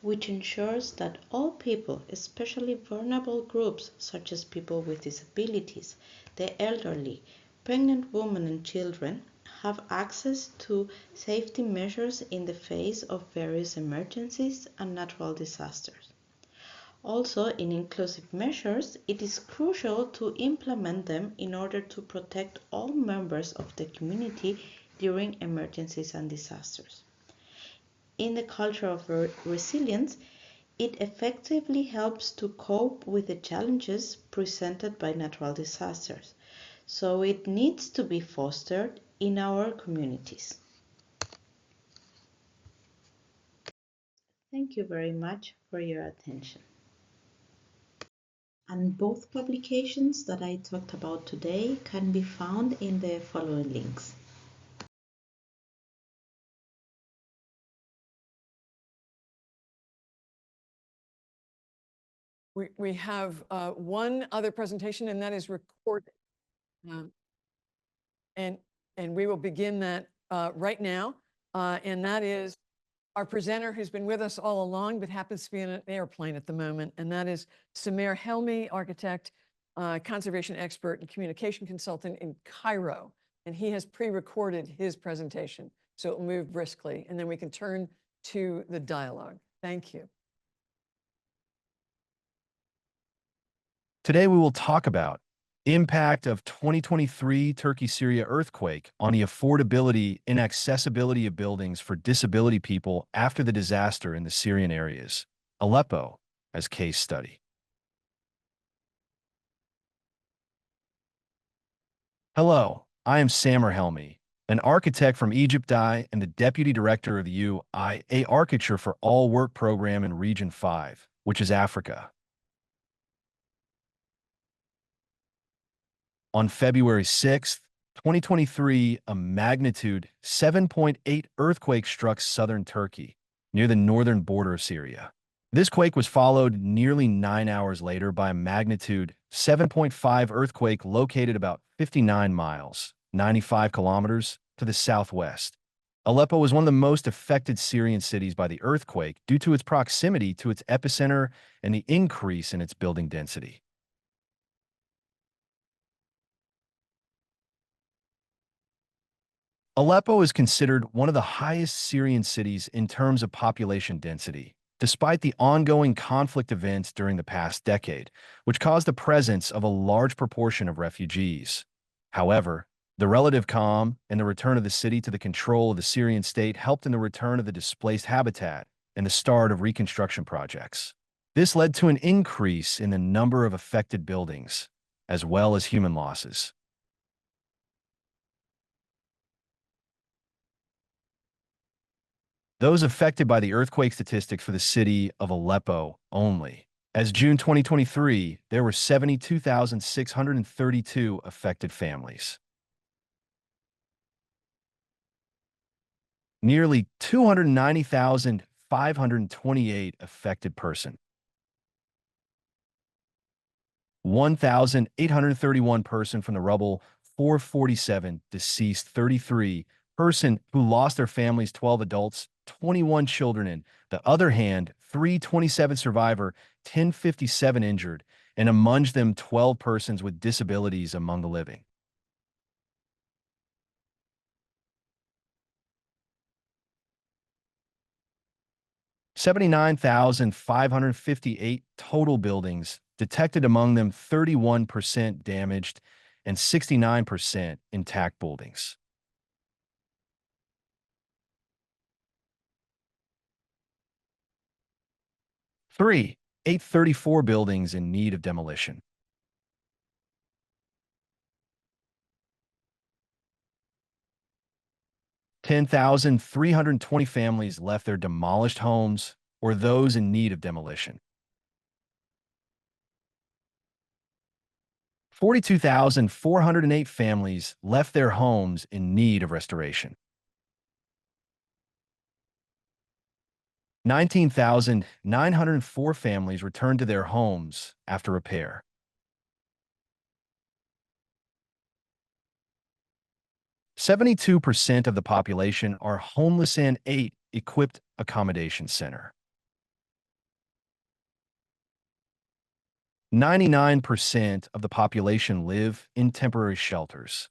which ensures that all people, especially vulnerable groups such as people with disabilities, the elderly, pregnant women and children, have access to safety measures in the face of various emergencies and natural disasters. Also, in inclusive measures, it is crucial to implement them in order to protect all members of the community during emergencies and disasters. In the culture of resilience, it effectively helps to cope with the challenges presented by natural disasters. So it needs to be fostered in our communities. Thank you very much for your attention. And both publications that I talked about today can be found in the following links. We have one other presentation, and that is recorded. And we will begin that right now. And that is our presenter who's been with us all along, but happens to be in an airplane at the moment. And that is Samer Helmi, architect, conservation expert, and communication consultant in Cairo. And he has pre-recorded his presentation, so it will move briskly. And then we can turn to the dialogue. Thank you. Today we will talk about impact of 2023 Turkey-Syria earthquake on the affordability and accessibility of buildings for disability people after the disaster in the Syrian areas. Aleppo as case study. Hello, I am Samer Helmi, an architect from Egypt and the Deputy Director of the UIA Architecture for All Work program in Region 5, which is Africa. On February 6, 2023, a magnitude 7.8 earthquake struck southern Turkey, near the northern border of Syria. This quake was followed nearly 9 hours later by a magnitude 7.5 earthquake located about 59 miles, 95 kilometers, to the southwest. Aleppo was one of the most affected Syrian cities by the earthquake due to its proximity to its epicenter and the increase in its building density. Aleppo is considered one of the highest Syrian cities in terms of population density, despite the ongoing conflict events during the past decade, which caused the presence of a large proportion of refugees. However, the relative calm and the return of the city to the control of the Syrian state helped in the return of the displaced habitat and the start of reconstruction projects. This led to an increase in the number of affected buildings, as well as human losses. Those affected by the earthquake statistics for the city of Aleppo only. As June 2023, there were 72,632 affected families. Nearly 290,528 affected persons. 1,831 person from the rubble, 447 deceased, 33 person who lost their families, 12 adults, 21 children. In the other hand, 327 survivor, 1057 injured, and among them 12 persons with disabilities among the living. $79,558 total buildings, detected among them 31% damaged and 69% intact buildings. 834 buildings in need of demolition. 10,320 families left their demolished homes or those in need of demolition. 42,408 families left their homes in need of restoration. 19,904 families returned to their homes after repair. 72% of the population are homeless in 8 equipped accommodation center. 99% of the population live in temporary shelters.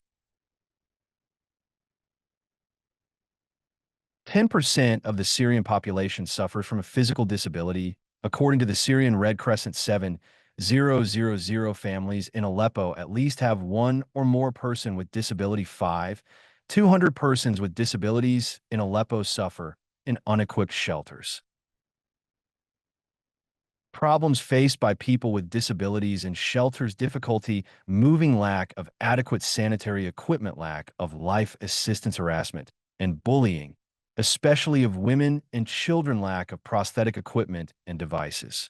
10% of the Syrian population suffers from a physical disability, according to the Syrian Red Crescent. 7,000 families in Aleppo at least have one or more person with disability. 200 persons with disabilities in Aleppo suffer in unequipped shelters. Problems faced by people with disabilities in shelters: difficulty moving, lack of adequate sanitary equipment, lack of life assistance, harassment, and bullying, especially of women and children, lack of prosthetic equipment and devices.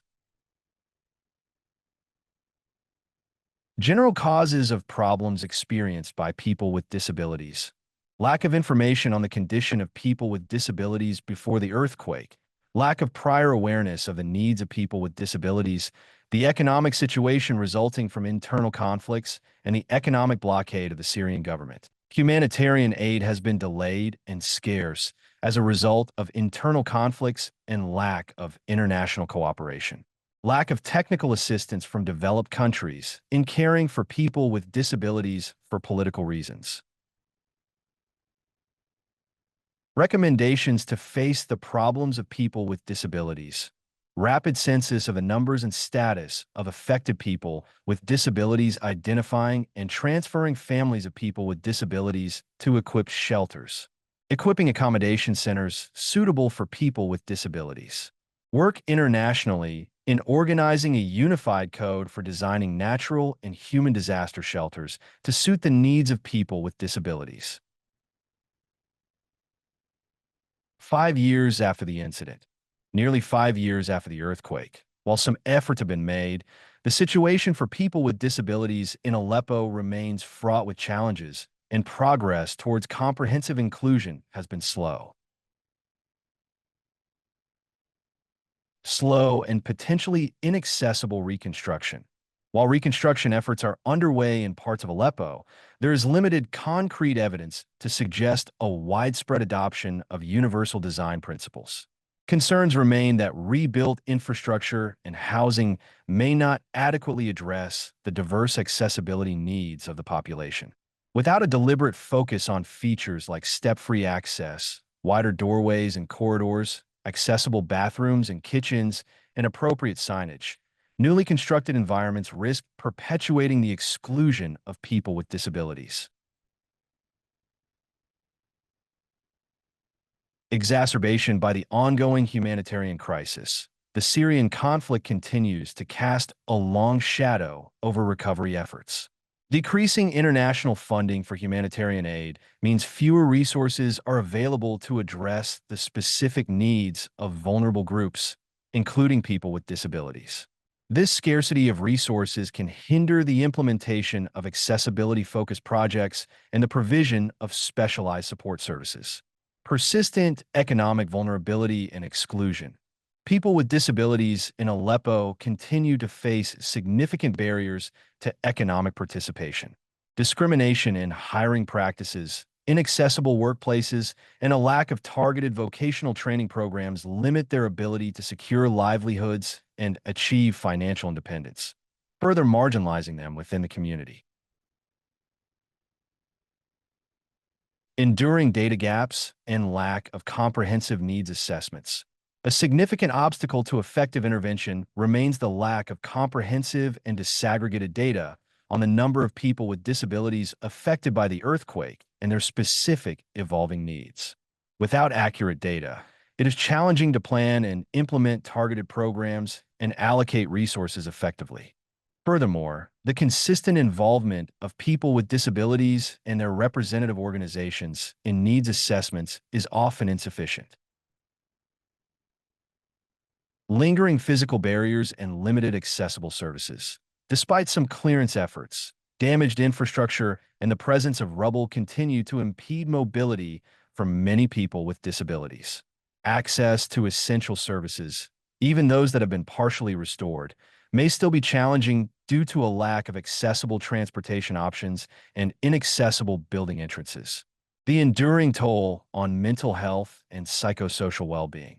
General causes of problems experienced by people with disabilities: lack of information on the condition of people with disabilities before the earthquake, lack of prior awareness of the needs of people with disabilities, the economic situation resulting from internal conflicts, and the economic blockade of the Syrian government. Humanitarian aid has been delayed and scarce as a result of internal conflicts and lack of international cooperation. Lack of technical assistance from developed countries in caring for people with disabilities for political reasons. Recommendations to face the problems of people with disabilities: rapid census of the numbers and status of affected people with disabilities, identifying and transferring families of people with disabilities to equipped shelters, equipping accommodation centers suitable for people with disabilities. Work internationally in organizing a unified code for designing natural and human disaster shelters to suit the needs of people with disabilities. 5 years after the incident, nearly 5 years after the earthquake, while some efforts have been made, the situation for people with disabilities in Aleppo remains fraught with challenges, and progress towards comprehensive inclusion has been slow. Slow and potentially inaccessible reconstruction. While reconstruction efforts are underway in parts of Aleppo, there is limited concrete evidence to suggest a widespread adoption of universal design principles. Concerns remain that rebuilt infrastructure and housing may not adequately address the diverse accessibility needs of the population. Without a deliberate focus on features like step-free access, wider doorways and corridors, accessible bathrooms and kitchens, and appropriate signage, newly constructed environments risk perpetuating the exclusion of people with disabilities. Exacerbation by the ongoing humanitarian crisis. The Syrian conflict continues to cast a long shadow over recovery efforts. Decreasing international funding for humanitarian aid means fewer resources are available to address the specific needs of vulnerable groups, including people with disabilities. This scarcity of resources can hinder the implementation of accessibility-focused projects and the provision of specialized support services. Persistent economic vulnerability and exclusion. People with disabilities in Aleppo continue to face significant barriers to economic participation. Discrimination in hiring practices, inaccessible workplaces, and a lack of targeted vocational training programs limit their ability to secure livelihoods and achieve financial independence, further marginalizing them within the community. Enduring data gaps and lack of comprehensive needs assessments. A significant obstacle to effective intervention remains the lack of comprehensive and disaggregated data on the number of people with disabilities affected by the earthquake and their specific evolving needs. Without accurate data, it is challenging to plan and implement targeted programs and allocate resources effectively. Furthermore, the consistent involvement of people with disabilities and their representative organizations in needs assessments is often insufficient. Lingering physical barriers and limited accessible services. Despite some clearance efforts, damaged infrastructure and the presence of rubble continue to impede mobility for many people with disabilities. Access to essential services, even those that have been partially restored, may still be challenging due to a lack of accessible transportation options and inaccessible building entrances. The enduring toll on mental health and psychosocial well-being.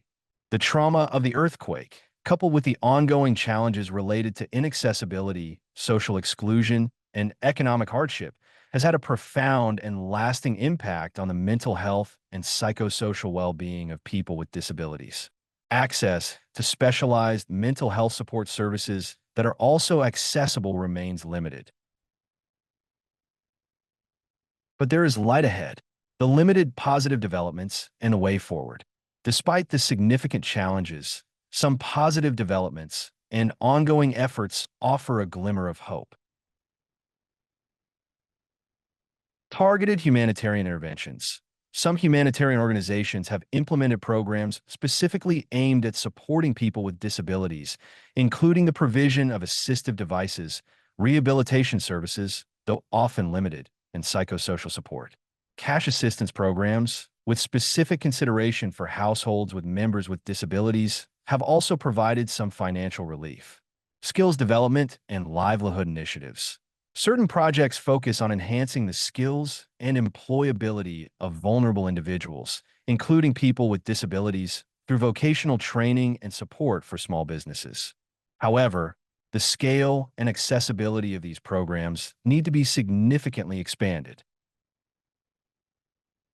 The trauma of the earthquake, coupled with the ongoing challenges related to inaccessibility, social exclusion, and economic hardship, has had a profound and lasting impact on the mental health and psychosocial well-being of people with disabilities. Access to specialized mental health support services that are also accessible remains limited. But there is light ahead, the limited positive developments and the way forward. Despite the significant challenges, some positive developments and ongoing efforts offer a glimmer of hope. Targeted humanitarian interventions. Some humanitarian organizations have implemented programs specifically aimed at supporting people with disabilities, including the provision of assistive devices, rehabilitation services, though often limited, and psychosocial support. Cash assistance programs, with specific consideration for households with members with disabilities, have also provided some financial relief. Skills development and livelihood initiatives. Certain projects focus on enhancing the skills and employability of vulnerable individuals, including people with disabilities, through vocational training and support for small businesses. However, the scale and accessibility of these programs need to be significantly expanded.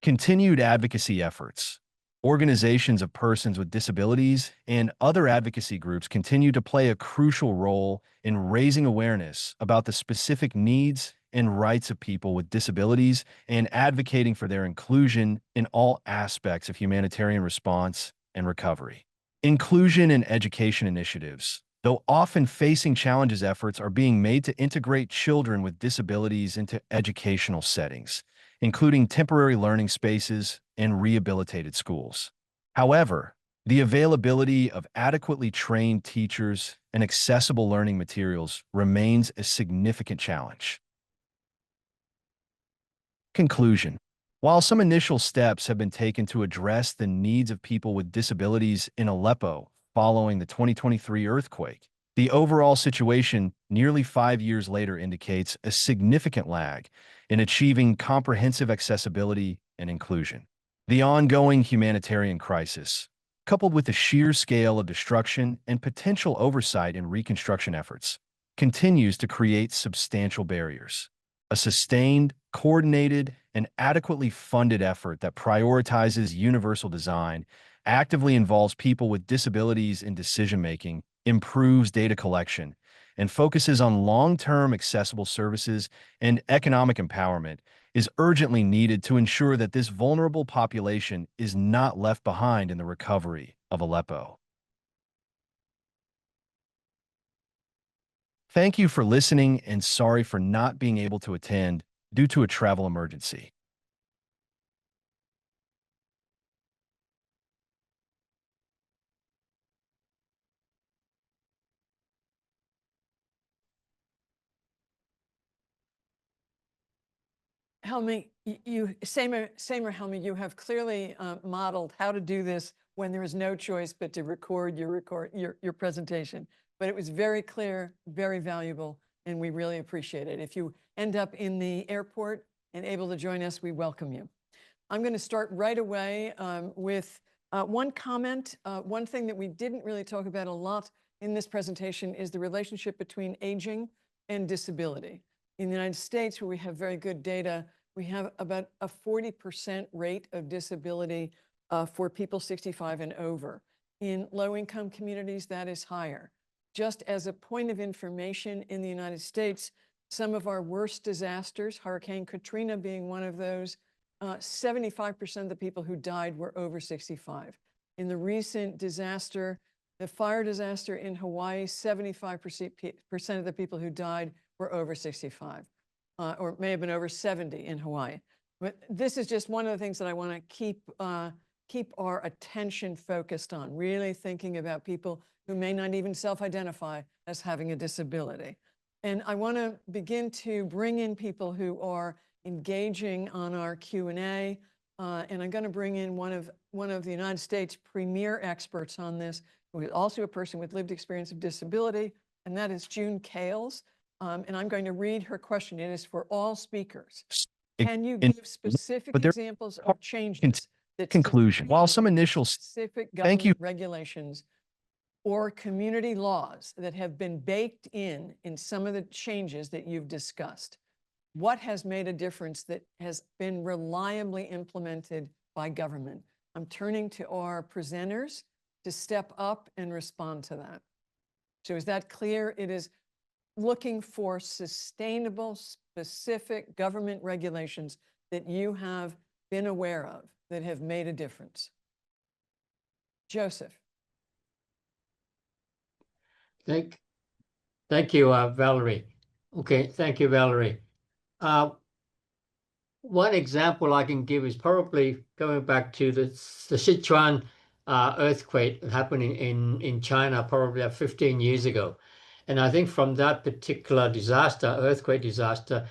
Continued advocacy efforts. Organizations of persons with disabilities and other advocacy groups continue to play a crucial role in raising awareness about the specific needs and rights of people with disabilities and advocating for their inclusion in all aspects of humanitarian response and recovery. Inclusion and education initiatives. Though often facing challenges, efforts are being made to integrate children with disabilities into educational settings, including temporary learning spaces and rehabilitated schools. However, the availability of adequately trained teachers and accessible learning materials remains a significant challenge. Conclusion. While some initial steps have been taken to address the needs of people with disabilities in Aleppo following the 2023 earthquake, the overall situation nearly 5 years later indicates a significant lag in achieving comprehensive accessibility and inclusion. The ongoing humanitarian crisis, coupled with the sheer scale of destruction and potential oversight in reconstruction efforts, continues to create substantial barriers. A sustained, coordinated, and adequately funded effort that prioritizes universal design, actively involves people with disabilities in decision-making, improves data collection, and focuses on long-term accessible services and economic empowerment is urgently needed to ensure that this vulnerable population is not left behind in the recovery of Aleppo. Thank you for listening, and sorry for not being able to attend due to a travel emergency. Helmi, Samer Helmi, you have clearly modeled how to do this when there is no choice but to record your presentation. But it was very clear, very valuable, and we really appreciate it. If you end up in the airport and able to join us, we welcome you. I'm going to start right away with one comment. One thing that we didn't really talk about a lot in this presentation is the relationship between aging and disability. In the United States, where we have very good data, we have about a 40% rate of disability for people 65 and over. In low-income communities, that is higher. Just as a point of information, in the United States, some of our worst disasters, Hurricane Katrina being one of those, 75% of the people who died were over 65. In the recent disaster, the fire disaster in Hawaii, 75% of the people who died were over 65, or may have been over 70 in Hawaii. But this is just one of the things that I want to keep our attention focused on, really thinking about people who may not even self-identify as having a disability. And I want to begin to bring in people who are engaging on our Q&A, and I'm going to bring in one of the United States' premier experts on this, who is also a person with lived experience of disability, and that is June Kales. And I'm going to read her question. It is for all speakers. Can you give specific examples of changes that conclusion. While some initial specific government regulations or community laws that have been baked in some of the changes that you've discussed, what has made a difference that has been reliably implemented by government? I'm turning to our presenters to step up and respond to that. So is that clear? It is looking for sustainable, specific government regulations that you have been aware of that have made a difference. Joseph. Thank you, Valerie. Okay, thank you, Valerie. One example I can give is probably going back to the Sichuan earthquake happening in China probably 15 years ago. And I think from that particular earthquake disaster,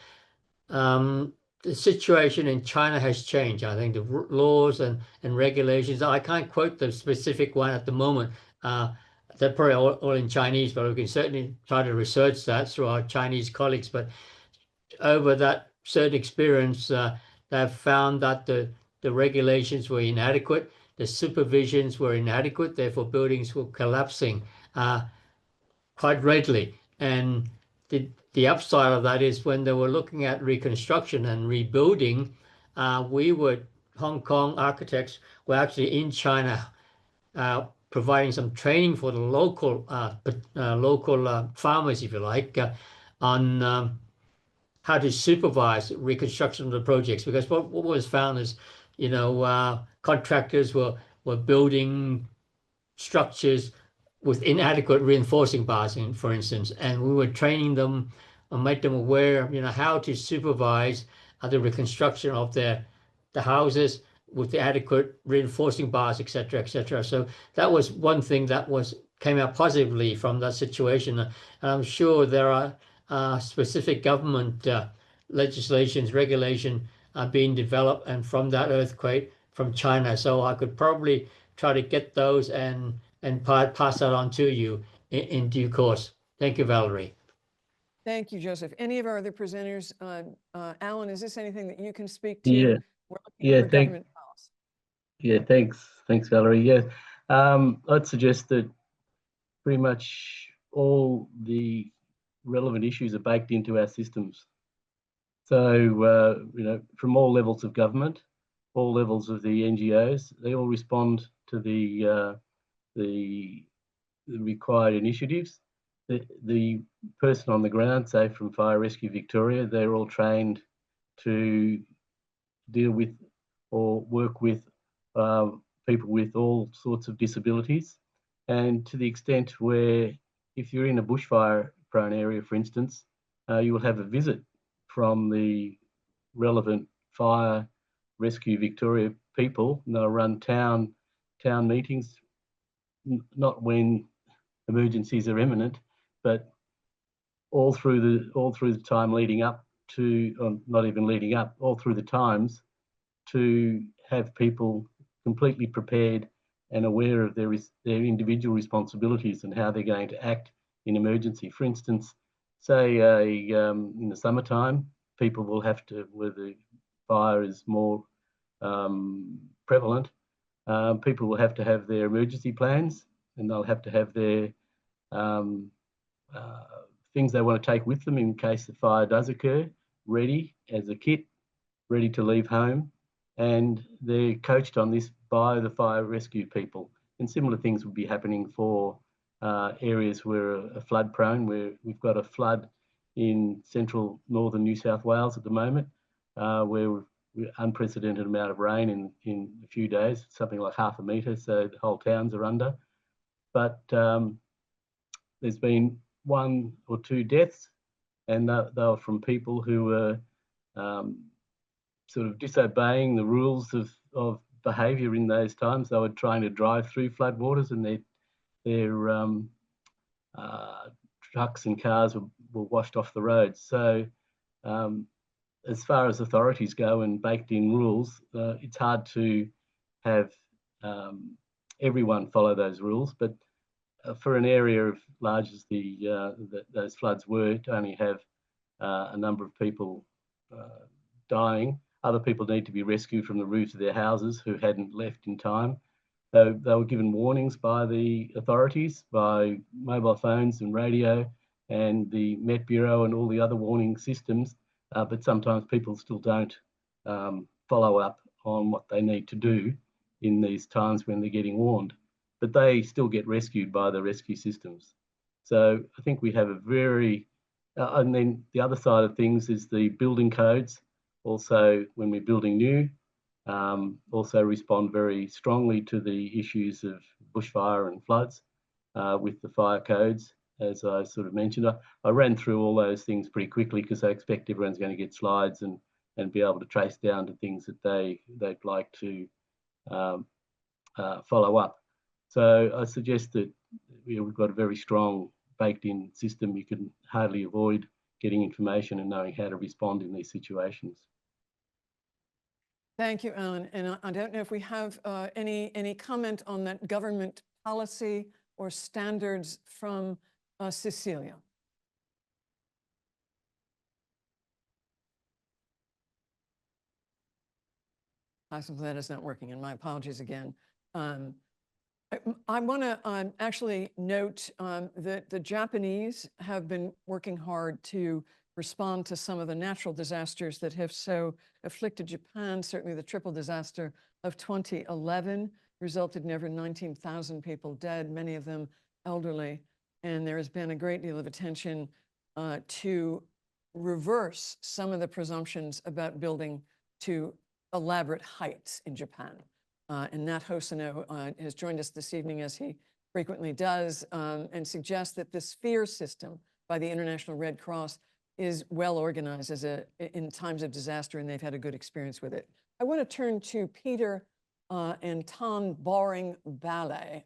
the situation in China has changed. I think the laws and regulations, I can't quote the specific one at the moment. They're probably all in Chinese, but we can certainly try to research that through our Chinese colleagues. But over that certain experience, they've found that the regulations were inadequate, the supervisions were inadequate, therefore buildings were collapsing quite readily. And the upside of that is when they were looking at reconstruction and rebuilding, Hong Kong architects were actually in China providing some training for the local farmers, if you like, on how to supervise reconstruction of the projects. Because what was found is, contractors were building structures with inadequate reinforcing bars, for instance, and we were training them and make them aware of, how to supervise the reconstruction of the houses with the adequate reinforcing bars, etc., etc. So that was one thing that came out positively from that situation, and I'm sure there are specific government legislations, regulation being developed, and from that earthquake from China. So I could probably try to get those and pass that on to you in due course. Thank you, Valerie. Thank you, Joseph. Any of our other presenters? Alan, is this anything that you can speak to? Yeah. We're looking for government policy. Yeah, thanks, Valerie. Yeah, I'd suggest that pretty much all the relevant issues are baked into our systems. So, from all levels of government, all levels of the NGOs, they all respond to the required initiatives. The person on the ground, say from Fire Rescue Victoria, they're all trained to deal with or work with people with all sorts of disabilities. And to the extent where if you're in a bushfire prone area, for instance, you will have a visit from the relevant Fire Rescue Victoria people, and they'll run town meetings, not when emergencies are imminent, but all through the time leading up to, not even leading up, all through the times, to have people completely prepared and aware of their individual responsibilities and how they're going to act in emergency. For instance, say in the summertime, people will have to, where the fire is more prevalent, people will have to have their emergency plans, and they'll have to have their things they want to take with them in case the fire does occur, ready as a kit, ready to leave home. And they're coached on this by the fire rescue people. And similar things will be happening for areas where are flood prone, where we've got a flood in central northern New South Wales at the moment, where we've unprecedented amount of rain in a few days, something like 0.5 metre, so the whole towns are under. But there's been 1 or 2 deaths, and they were from people who were sort of disobeying the rules of behaviour in those times. They were trying to drive through floodwaters, and their trucks and cars were washed off the roads. So as far as authorities go and baked in rules, it's hard to have everyone follow those rules. But for an area as large as those floods were, to only have a number of people dying, other people need to be rescued from the roofs of their houses who hadn't left in time. They were given warnings by the authorities, by mobile phones and radio and the Met Bureau and all the other warning systems, but sometimes people still don't follow up on what they need to do in these times when they're getting warned. But they still get rescued by the rescue systems. So I think we have a very, and then the other side of things is the building codes. Also, when we're building new, also respond very strongly to the issues of bushfire and floods with the fire codes. as I sort of mentioned. I ran through all those things pretty quickly because I expect everyone's going to get slides and be able to trace down to things that they'd like to follow up. So I suggest that we've got a very strong baked-in system. You can hardly avoid getting information and knowing how to respond in these situations. Thank you, Alan. And I don't know if we have any comment on that government policy or standards from Cecilia. That is not working, and my apologies again. I want to actually note that the Japanese have been working hard to respond to some of the natural disasters that have so afflicted Japan. Certainly the triple disaster of 2011 resulted in over 19,000 people dead, many of them elderly. And there has been a great deal of attention to reverse some of the presumptions about building to elaborate heights in Japan. And Nat Hosono has joined us this evening, as he frequently does, and suggests that the sphere system by the International Red Cross is well organized in times of disaster, and they've had a good experience with it. I want to turn to Peter and Tom Boring Ballet.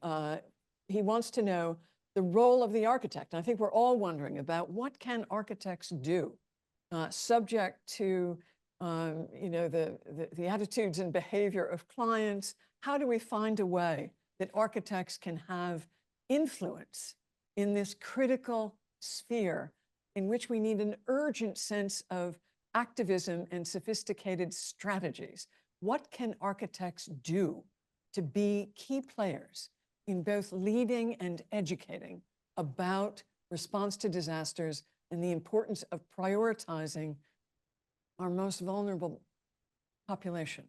He wants to know the role of the architect. And I think we're all wondering about what can architects do subject to the attitudes and behavior of clients. How do we find a way that architects can have influence in this critical sphere in which we need an urgent sense of activism and sophisticated strategies? What can architects do to be key players in both leading and educating about response to disasters and the importance of prioritizing our most vulnerable population?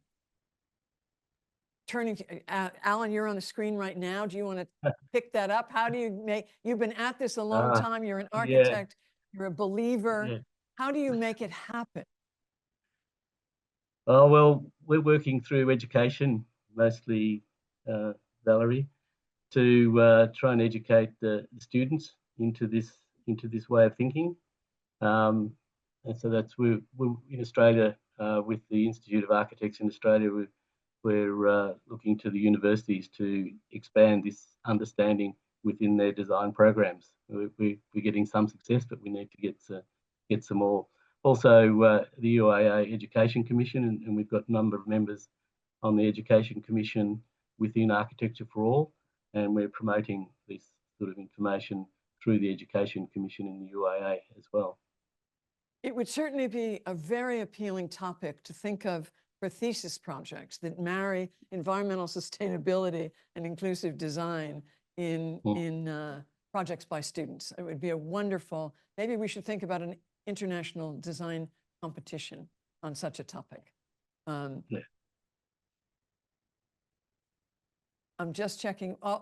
Turning to Alan, you're on the screen right now. Do you want to pick that up? How do you you've been at this a long time. You're an architect. Yeah. You're a believer. Yeah. How do you make it happen? Oh, well, we're working through education, mostly, Valerie, to try and educate the students into this way of thinking. And so that's we're in Australia with the Institute of Architects in Australia. We're looking to the universities to expand this understanding within their design programs. We're getting some success, but we need to get some more. Also, the UAA Education Commission, and we've got a number of members on the Education Commission within Architecture for All, and we're promoting this sort of information through the Education Commission in the UAA as well. It would certainly be a very appealing topic to think of for thesis projects that marry environmental sustainability and inclusive design in projects by students. It would be a wonderful, maybe we should think about an international design competition on such a topic. Yeah. I'm just checking. I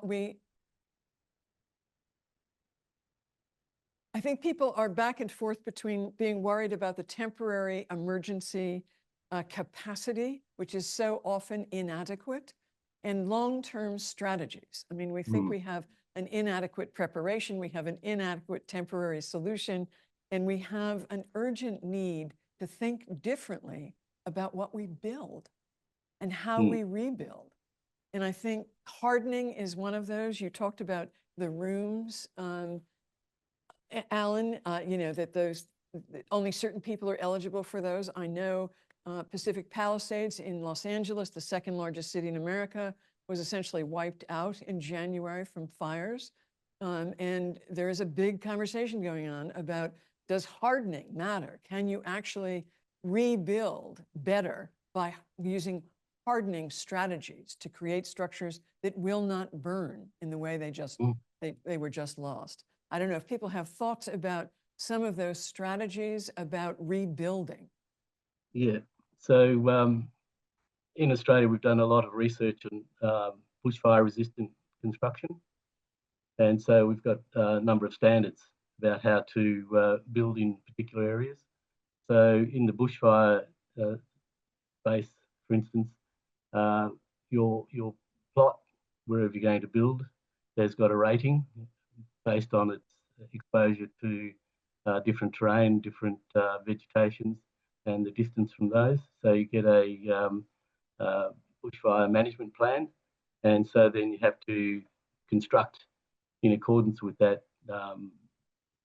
think people are back and forth between being worried about the temporary emergency capacity, which is so often inadequate, and long-term strategies. I mean, we think we have an inadequate preparation, we have an inadequate temporary solution, and we have an urgent need to think differently about what we build and how we rebuild. And I think hardening is one of those. You talked about the rooms, Alan, that only certain people are eligible for those. I know Pacific Palisades in Los Angeles, the second largest city in America, was essentially wiped out in January from fires. And there is a big conversation going on about, does hardening matter? Can you actually rebuild better by using hardening strategies to create structures that will not burn in the way they were just lost? I don't know if people have thoughts about some of those strategies about rebuilding. Yeah, so in Australia, we've done a lot of research on bushfire resistant construction. And so we've got a number of standards about how to build in particular areas. So in the bushfire space, for instance, your plot, wherever you're going to build, has got a rating based on its exposure to different terrain, different vegetations, and the distance from those. So you get a bushfire management plan, and so then you have to construct in accordance with that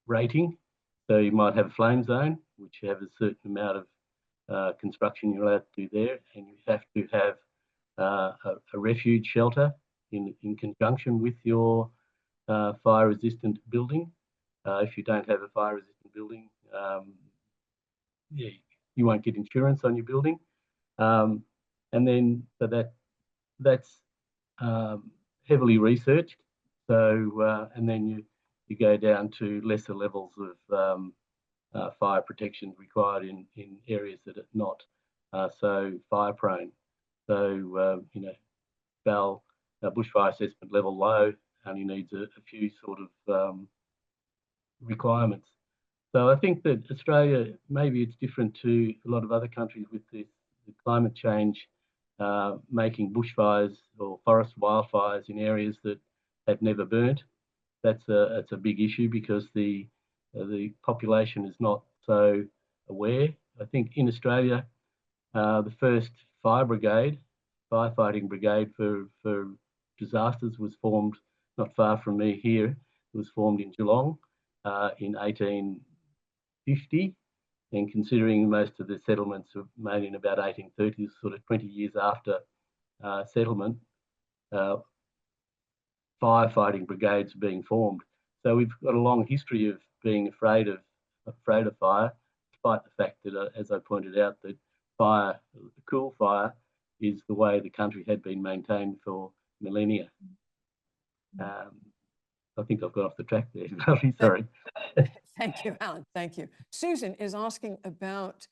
rating. So you might have a flame zone, which you have a certain amount of construction you're allowed to do there, and you have to have a refuge shelter in conjunction with your fire-resistant building. If you don't have a fire-resistant building, yeah, you won't get insurance on your building. And then so that's heavily researched. So and then you go down to lesser levels of fire protection required in areas that are not so fire prone. So you know, Val bushfire assessment level low only needs a few sort of requirements. So I think that Australia, maybe it's different to a lot of other countries with the climate change, making bushfires or forest wildfires in areas that have never burnt. That's a big issue because the population is not so aware. I think in Australia, the first firefighting brigade for disasters was formed not far from me here. It was formed in Geelong in 1850, and considering most of the settlements were made in about 1830s, sort of 20 years after settlement, firefighting brigades being formed. So we've got a long history of being afraid of fire, despite the fact that, as I pointed out, that cool fire is the way the country had been maintained for millennia. I think I've got off the track there. Sorry. Thank you, Alan. Thank you. Susan is asking about,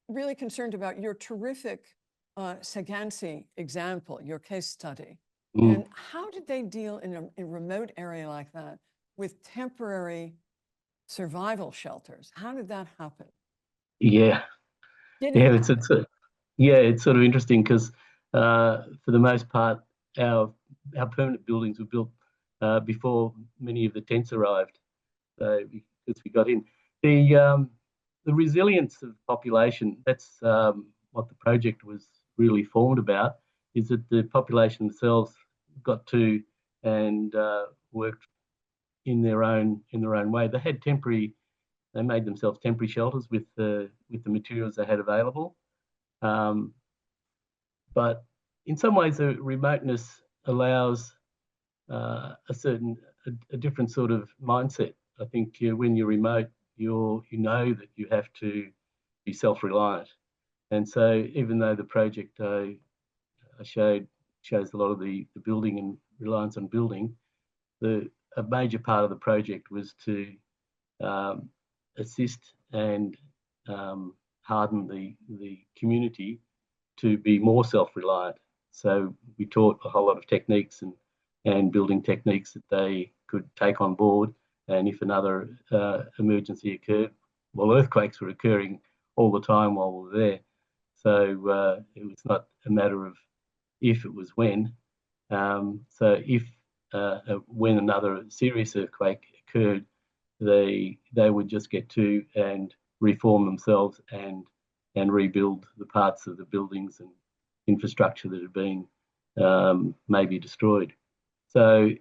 really concerned about your terrific Sagansi example, your case study. And how did they deal in a remote area like that with temporary survival shelters? How did that happen? Yeah, it's sort of interesting because for the most part, our permanent buildings were built before many of the tents arrived. So because we got in, the resilience of population, that's what the project was really formed about, is that the population themselves got to and worked in their own way. They made themselves temporary shelters with the materials they had available. But in some ways, the remoteness allows a different sort of mindset. I think when you're remote, you know that you have to be self-reliant. And so even though the project I showed shows a lot of the building and reliance on building, a major part of the project was to assist and harden the community to be more self-reliant. So we taught a whole lot of techniques and building techniques that they could take on board. And if another emergency occurred, well, earthquakes were occurring all the time while we were there. So it was not a matter of if, it was when. So if when another serious earthquake occurred, they would just get to and reform themselves and rebuild the parts of the buildings and infrastructure that had been maybe destroyed. So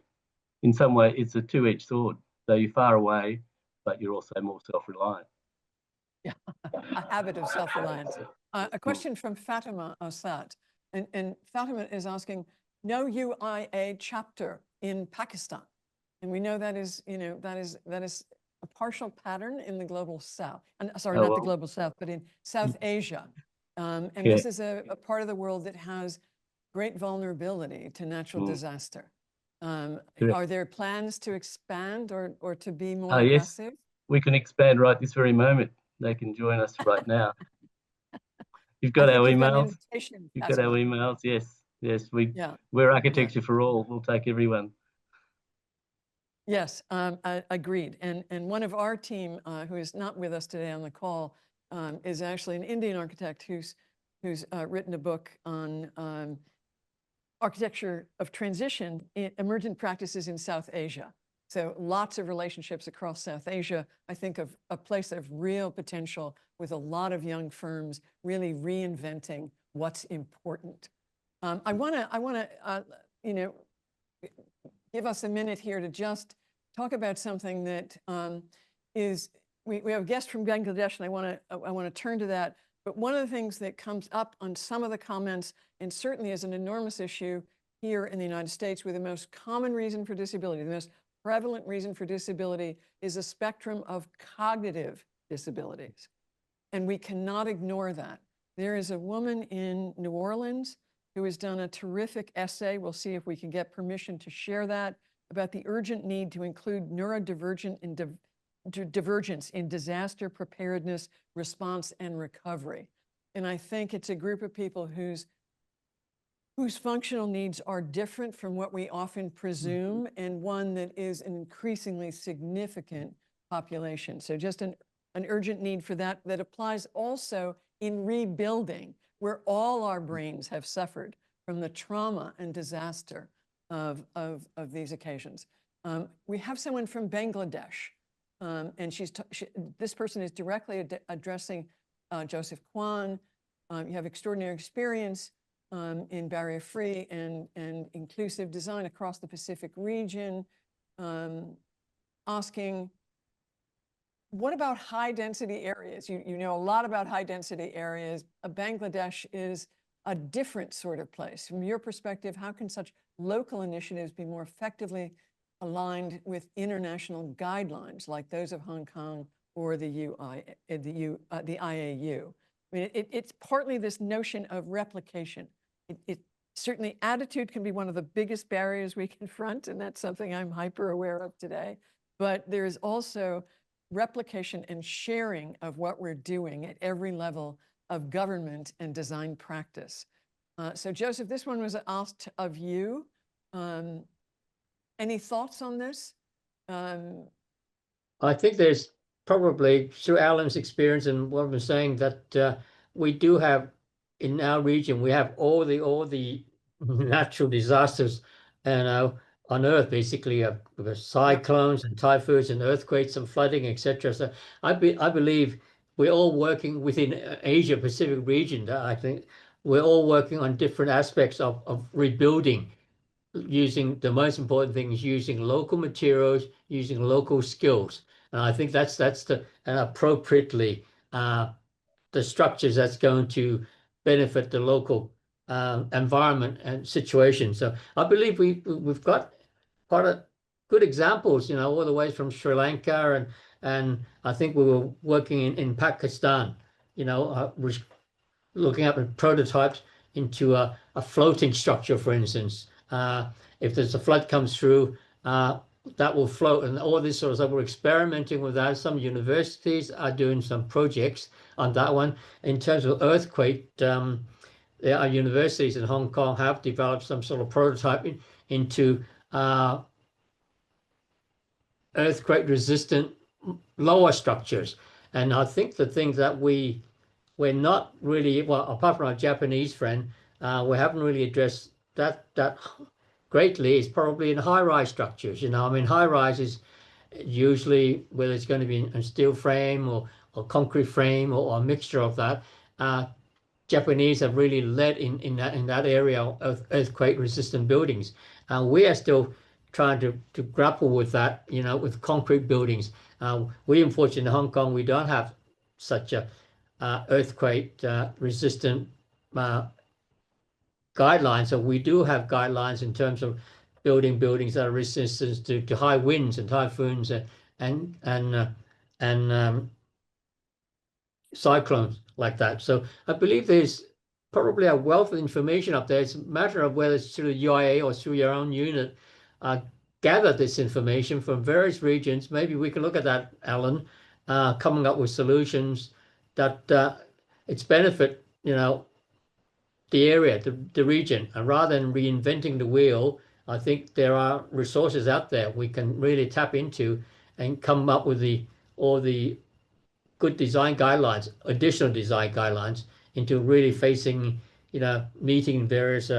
in some way, it's a two-edged sword. So you're far away, but you're also more self-reliant. Yeah, a habit of self-reliance. A question from Fatima Asad, and Fatima is asking, no UIA chapter in Pakistan, and we know that is, you know, that is a partial pattern in the global south. And sorry, not the global south, but in South Asia. And this is a part of the world that has great vulnerability to natural disaster. Are there plans to expand or to be more aggressive? Yes, we can expand right this very moment. They can join us right now. You've got our emails. You've got our emails. Yes. We're architecture for all. We'll take everyone. Yes, agreed. And one of our team who is not with us today on the call is actually an Indian architect who's written a book on architecture of transition in emergent practices in South Asia. So lots of relationships across South Asia. I think of a place of real potential with a lot of young firms really reinventing what's important. I want to, you know, give us a minute here to just talk about something that we have a guest from Bangladesh, and I want to turn to that. But one of the things that comes up on some of the comments, and certainly is an enormous issue here in the United States, where the most common reason for disability, the most prevalent reason for disability, is a spectrum of cognitive disabilities. And we cannot ignore that. There is a woman in New Orleans who has done a terrific essay. We'll see if we can get permission to share that, about the urgent need to include neurodivergent and divergence in disaster preparedness, response, and recovery. And I think it's a group of people whose functional needs are different from what we often presume, and one that is an increasingly significant population. So just an urgent need for that applies also in rebuilding, where all our brains have suffered from the trauma and disaster of these occasions. We have someone from Bangladesh, and this person is directly addressing Joseph Kwan. You have extraordinary experience in barrier-free and inclusive design across the Pacific region, asking, what about high-density areas? You know a lot about high-density areas. Bangladesh is a different sort of place. From your perspective, how can such local initiatives be more effectively aligned with international guidelines like those of Hong Kong or the IAU? I mean, it's partly this notion of replication. Certainly attitude can be one of the biggest barriers we confront, and that's something I'm hyper aware of today. But there is also replication and sharing of what we're doing at every level of government and design practice. So Joseph, this one was asked of you. Any thoughts on this? I think there's probably, through Alan's experience and what I'm saying, that we do have in our region, we have all the natural disasters and on Earth, basically, with cyclones and typhoons and earthquakes and flooding, etc. So I believe we're all working within Asia Pacific region. I think we're all working on different aspects of rebuilding, using the most important thing is using local materials, using local skills. And I think that's the and appropriately the structures that's going to benefit the local environment and situation. So I believe we've got quite a good examples, you know, all the way from Sri Lanka and I think we were working in Pakistan, you know, looking at prototypes into a floating structure, for instance. If there's a flood comes through, that will float, and all this sort of stuff. We're experimenting with that. Some universities are doing some projects on that one. In terms of earthquake, there are universities in Hong Kong have developed some sort of prototype into earthquake resistant lower structures. And I think the things that we're not really, well, apart from our Japanese friend, we haven't really addressed that greatly is probably in high-rise structures. You know, I mean, high-rise is usually whether it's going to be a steel frame or concrete frame or a mixture of that. Japanese have really led in that area of earthquake-resistant buildings, and we are still trying to grapple with that. You know, with concrete buildings. We unfortunately in Hong Kong we don't have such a earthquake resistant guidelines. So we do have guidelines in terms of building buildings that are resistant to high winds and typhoons and cyclones like that. So I believe there's probably a wealth of information up there. It's a matter of whether it's through the UIA or through your own unit, gather this information from various regions. Maybe we can look at that, Alan, coming up with solutions that it's benefit, you know, the area, the region, and rather than reinventing the wheel, I think there are resources out there we can really tap into and come up with all the good design guidelines, additional design guidelines into really facing, you know, meeting various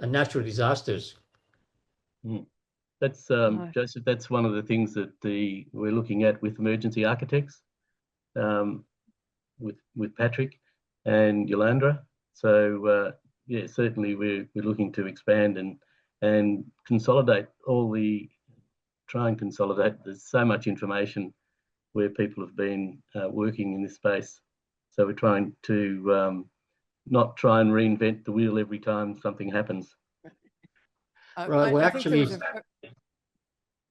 natural disasters. That's Joseph. That's one of the things that we're looking at with emergency architects, with Patrick and Yolanda. So yeah, certainly we're looking to expand and consolidate try and consolidate. There's so much information where people have been working in this space. So we're trying to not try and reinvent the wheel every time something happens. Right, we're I think there actually, was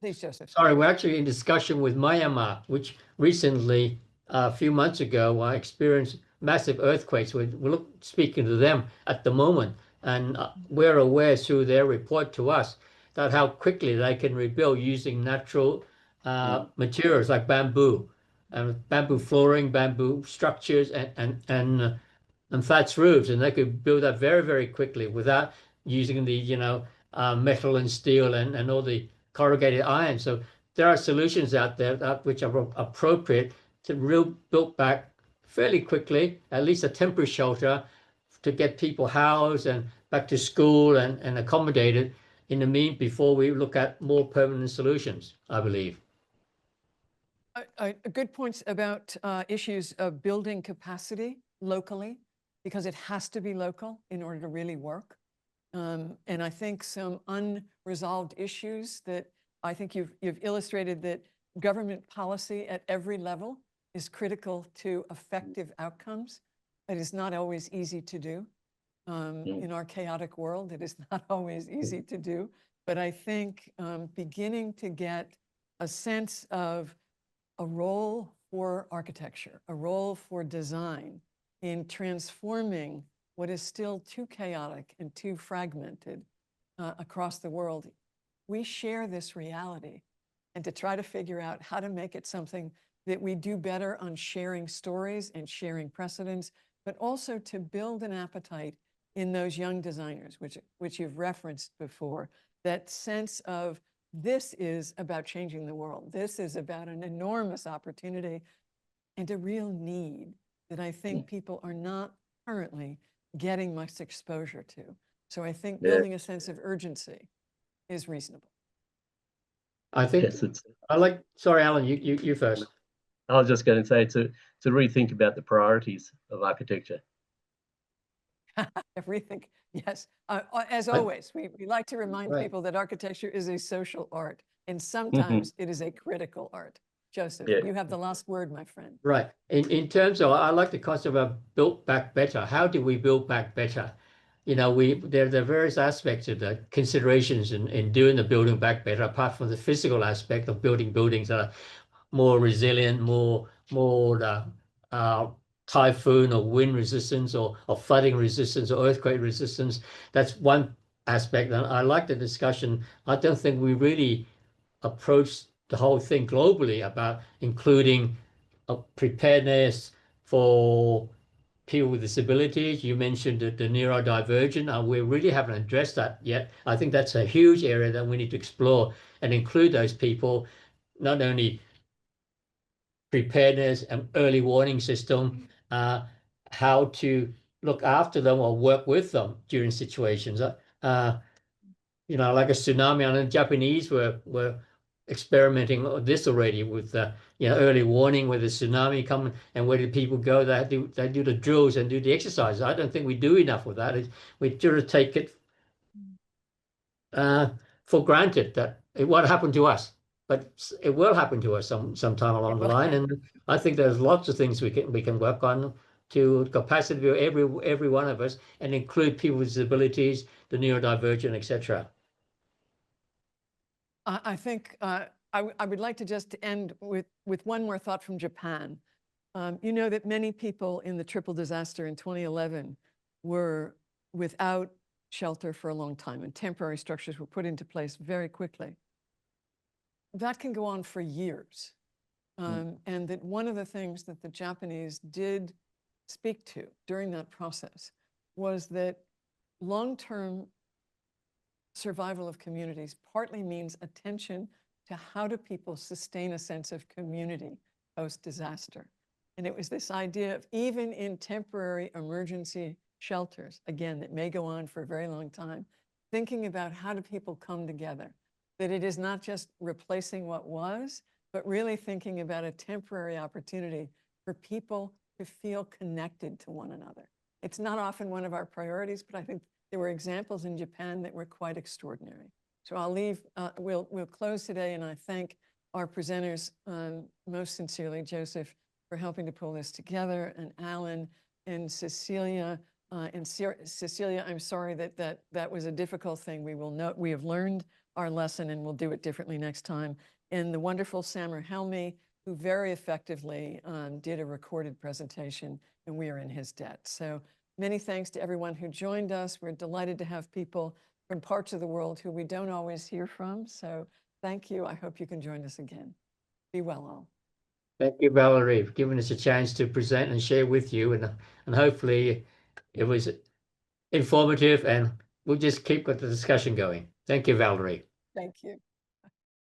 please, Joseph. sorry, we're actually in discussion with Myanmar, which recently, a few months ago, I experienced massive earthquakes. We're speaking to them at the moment, and we're aware through their report to us that how quickly they can rebuild using natural materials like bamboo, and bamboo flooring, bamboo structures, and thatched roofs, and they could build that very, very quickly without using the metal and steel and all the corrugated iron. So there are solutions out there which are appropriate to built back fairly quickly, at least a temporary shelter to get people housed and back to school and accommodated in the before we look at more permanent solutions, I believe. Good points about issues of building capacity locally, because it has to be local in order to really work. And I think some unresolved issues that I think you've illustrated that government policy at every level is critical to effective outcomes. It is not always easy to do. In our chaotic world, it is not always easy to do. But I think beginning to get a sense of a role for architecture, a role for design in transforming what is still too chaotic and too fragmented across the world. We share this reality, and to try to figure out how to make it something that we do better on sharing stories and sharing precedents, but also to build an appetite in those young designers, which you've referenced before, that sense of this is about changing the world. This is about an enormous opportunity and a real need that I think people are not currently getting much exposure to. So I think building a sense of urgency is reasonable. I think yes, sorry, Alan, you first. I was just going to say to rethink about the priorities of architecture. Rethink, yes. As always, we like to remind people that architecture is a social art, and sometimes it is a critical art. Joseph, you have the last word, my friend. Right. In terms of, I like the concept of built back better. How do we build back better? There are various aspects of the considerations in doing the building back better, apart from the physical aspect of building buildings that are more resilient, more typhoon or wind resistance or flooding resistance or earthquake resistance. That's one aspect. And I like the discussion. I don't think we really approach the whole thing globally about including preparedness for people with disabilities. You mentioned the neurodivergent, and we really haven't addressed that yet. I think that's a huge area that we need to explore and include those people, not only preparedness and early warning system, how to look after them or work with them during situations. Like a tsunami. I know the Japanese were experimenting on this already with early warning with the tsunami coming, and where do people go? They do the drills and do the exercises. I don't think we do enough with that. We sort of take it for granted that it won't happen to us, but it will happen to us sometime along the line. And I think there's lots of things we can work on to capacity build every one of us, and include people with disabilities, the neurodivergent, etc. I think I would like to just end with one more thought from Japan. You know that many people in the triple disaster in 2011 were without shelter for a long time, and temporary structures were put into place very quickly. That can go on for years. And that one of the things that the Japanese did speak to during that process was that long-term survival of communities partly means attention to how do people sustain a sense of community post-disaster. And it was this idea of, even in temporary emergency shelters, again, that may go on for a very long time, thinking about how do people come together, that it is not just replacing what was, but really thinking about a temporary opportunity for people to feel connected to one another. It's not often one of our priorities, but I think there were examples in Japan that were quite extraordinary. So I'll leave, we'll close today, and I thank our presenters most sincerely, Joseph, for helping to pull this together, and Alan and Cecilia. Cecilia, I'm sorry that was a difficult thing. We have learned our lesson, and we'll do it differently next time. And the wonderful Samer Helmi, who very effectively did a recorded presentation, and we are in his debt. So many thanks to everyone who joined us. We're delighted to have people from parts of the world who we don't always hear from. So thank you. I hope you can join us again. Be well all. Thank you, Valerie, for giving us a chance to present and share with you. And hopefully it was informative, and we'll just keep the discussion going. Thank you, Valerie. Thank you.